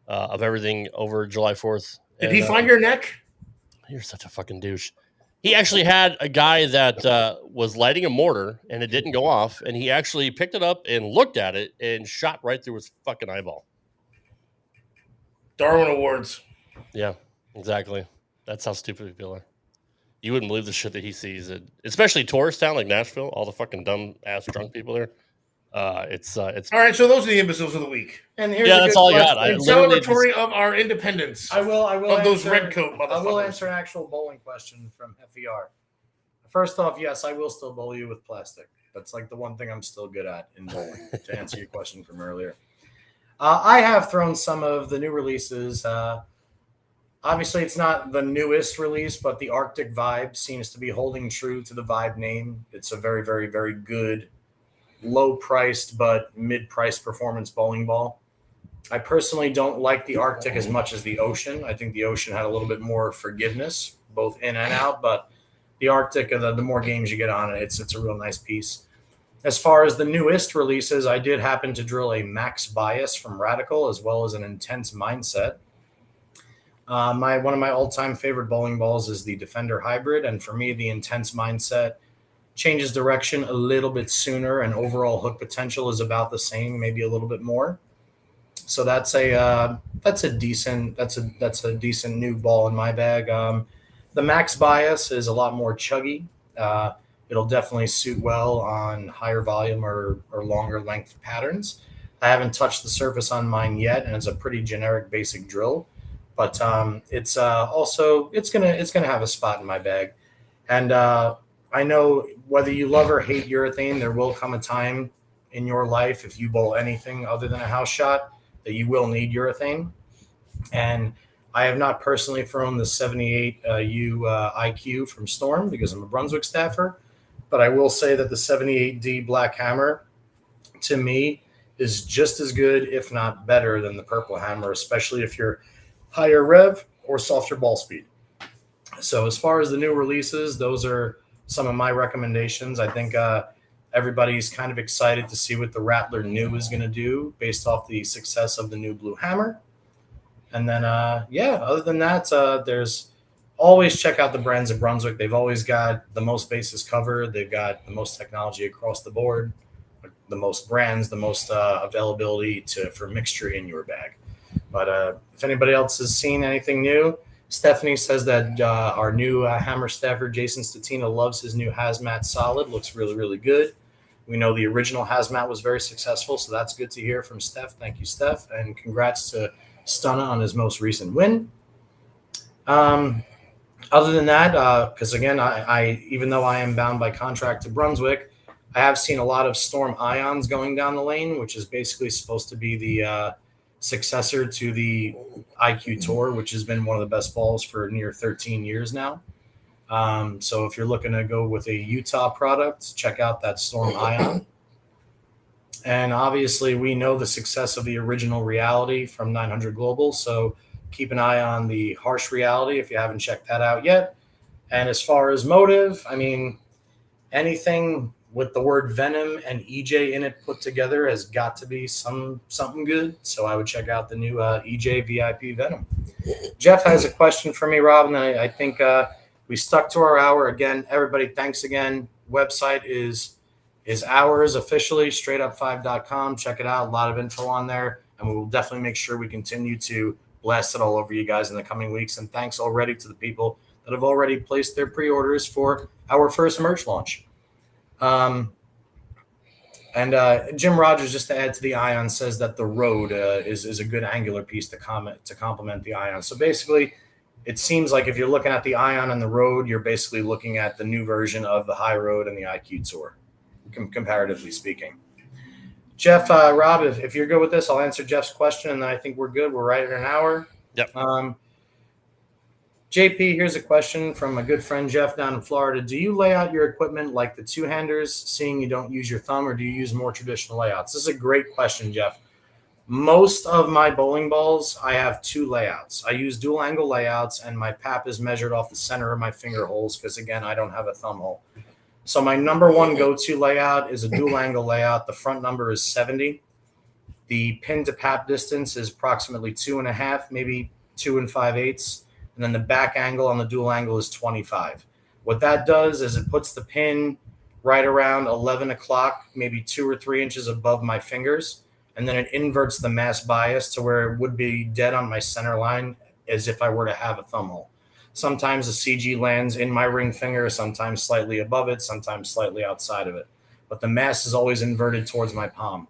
I: of everything over July 4th.
J: Did he find your neck?
I: You're such a fucking douche. He actually had a guy that was lighting a mortar, and it didn't go off, and he actually picked it up and looked at it and shot right through his fucking eyeball.
J: Darwin Awards.
I: Yeah, exactly. That's how stupid people are. You wouldn't believe the shit that he sees, especially tourist town like Nashville. All the fucking dumb ass drunk people there. It's
J: all right. So those are the imbeciles of the week.
K: And here's
I: that's all I got.
J: Celebratory of our independence.
K: I will
J: of those redcoat motherfuckers.
K: I will answer an actual bowling question from FER. First off, yes, I will still bowl you with plastic. That's like the one thing I'm still good at in bowling. To answer your question from earlier, I have thrown some of the new releases. Obviously, it's not the newest release, but the Arctic Vibe seems to be holding true to the Vibe name. It's a very, very, very good, low-priced but mid-priced performance bowling ball. I personally don't like the Arctic as much as the Ocean. I think the Ocean had a little bit more forgiveness, both in and out, but the Arctic, the more games you get on it, it's a real nice piece. As far as the newest releases, I did happen to drill a Max Bias from Radical as well as an Intense Mindset. One of my all-time favorite bowling balls is the Defender Hybrid, and for me, the Intense Mindset changes direction a little bit sooner, and overall hook potential is about the same, maybe a little bit more. So that's a decent new ball in my bag. The Max Bias is a lot more chuggy. It'll definitely suit well on higher volume or longer length patterns. I haven't touched the surface on mine yet, and it's a pretty generic basic drill. But it's gonna have a spot in my bag, and I know whether you love or hate urethane, there will come a time in your life if you bowl anything other than a house shot that you will need urethane. And I have not personally thrown the 78U IQ from Storm because I'm a Brunswick staffer, but I will say that the 78D Black Hammer to me is just as good, if not better, than the Purple Hammer, especially if you're higher rev or softer ball speed. So as far as the new releases, those are some of my recommendations. I think everybody's kind of excited to see what the Rattler New is going to do based off the success of the new Blue Hammer. And then, other than that, there's always check out the brands of Brunswick. They've always got the most bases covered. They've got the most technology across the board, the most brands, the most availability for mixture in your bag. But if anybody else has seen anything new, Stephanie says that our new hammer staffer, Jason Statina, loves his new hazmat solid. Looks really, really good. We know the original hazmat was very successful, so that's good to hear from Steph. Thank you, Steph. And congrats to Stunna on his most recent win. Other than that, because again, I even though I am bound by contract to Brunswick, I have seen a lot of Storm Ions going down the lane, which is basically supposed to be the successor to the IQ Tour, which has been one of the best balls for near 13 years now. So if you're looking to go with a Utah product, check out that Storm Ion. And obviously, we know the success of the original Reality from 900 Global, so keep an eye on the Harsh Reality if you haven't checked that out yet. And as far as motive, I mean, anything with the word Venom and EJ in it put together has got to be something good. So I would check out the new EJ VIP Venom. Jeff has a question for me, Rob, and I think we stuck to our hour. Again, everybody, thanks again. Website is ours officially, straightup5.com. Check it out. A lot of info on there. And we will definitely make sure we continue to blast it all over you guys in the coming weeks. And thanks already to the people that have already placed their pre-orders for our first merch launch. And Jim Rogers, just to add to the Ion, says that the Road is a good angular piece to complement the Ion. So basically, it seems like if you're looking at the Ion and the Road, you're basically looking at the new version of the High Road and the IQ Tour, comparatively speaking. Jeff, Rob, if you're good with this, I'll answer Jeff's question, and I think we're good. We're right at an hour.
I: Yep.
K: JP, here's a question from a good friend, Jeff, down in Florida. Do you lay out your equipment like the two-handers, seeing you don't use your thumb, or do you use more traditional layouts? This is a great question, Jeff. Most of my bowling balls, I have two layouts. I use dual angle layouts, and my pap is measured off the center of my finger holes because, again, I don't have a thumb hole. So my number one go-to layout is a dual angle layout. The front number is 70. The pin to pap distance is approximately 2.5, maybe 2 5/8. And then the back angle on the dual angle is 25. What that does is it puts the pin right around 11 o'clock, maybe 2 or 3 inches above my fingers. And then it inverts the mass bias to where it would be dead on my center line as if I were to have a thumb hole. Sometimes the CG lands in my ring finger, sometimes slightly above it, sometimes slightly outside of it. But the mass is always inverted towards my palm.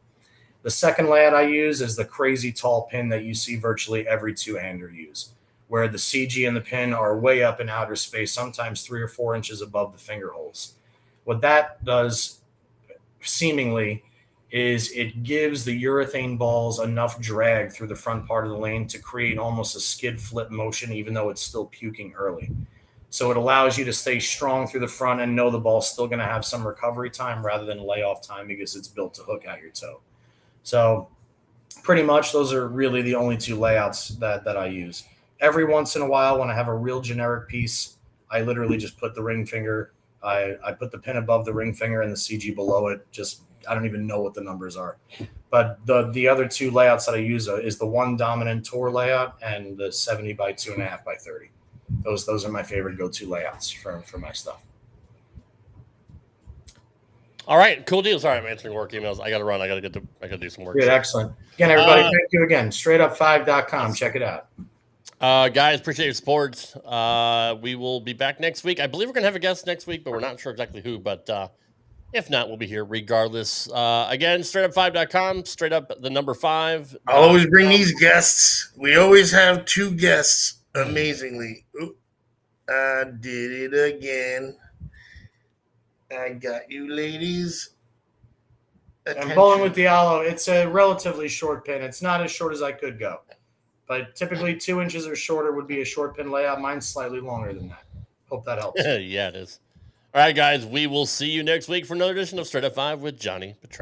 K: The second layout I use is the crazy tall pin that you see virtually every two-hander use, where the CG and the pin are way up in outer space, sometimes 3 or 4 inches above the finger holes. What that does, seemingly, is it gives the urethane balls enough drag through the front part of the lane to create almost a skid flip motion, even though it's still puking early. So it allows you to stay strong through the front and know the ball's still going to have some recovery time rather than layoff time because it's built to hook out your toe. So pretty much those are really the only two layouts that I use. Every once in a while, when I have a real generic piece, I literally just put the ring finger. I put the pin above the ring finger and the CG below it. Just I don't even know what the numbers are. But the other two layouts that I use is the one dominant tour layout and the 70 by 2.5 by 30. Those are my favorite go-to layouts for my stuff.
I: All right, cool deal. Sorry, I'm answering work emails. I got to run. I got to do some work.
K: Good, excellent. Again, everybody, thank you again. Straightup5.com. Check it out.
I: Guys, appreciate your support. We will be back next week. I believe we're going to have a guest next week, but we're not sure exactly who. But if not, we'll be here regardless. Again, straightup5.com, straight up the number 5.
J: I always bring these guests. We always have 2 guests, amazingly. Oop, I did it again. I got you, ladies.
K: I'm bowling with Diallo. It's a relatively short pin. It's not as short as I could go. But typically 2 inches or shorter would be a short pin layout. Mine's slightly longer than that. Hope that helps.
I: Yeah, it is. All right, guys, we will see you next week for another edition of Straight Up 5 with Johnny Petraglia.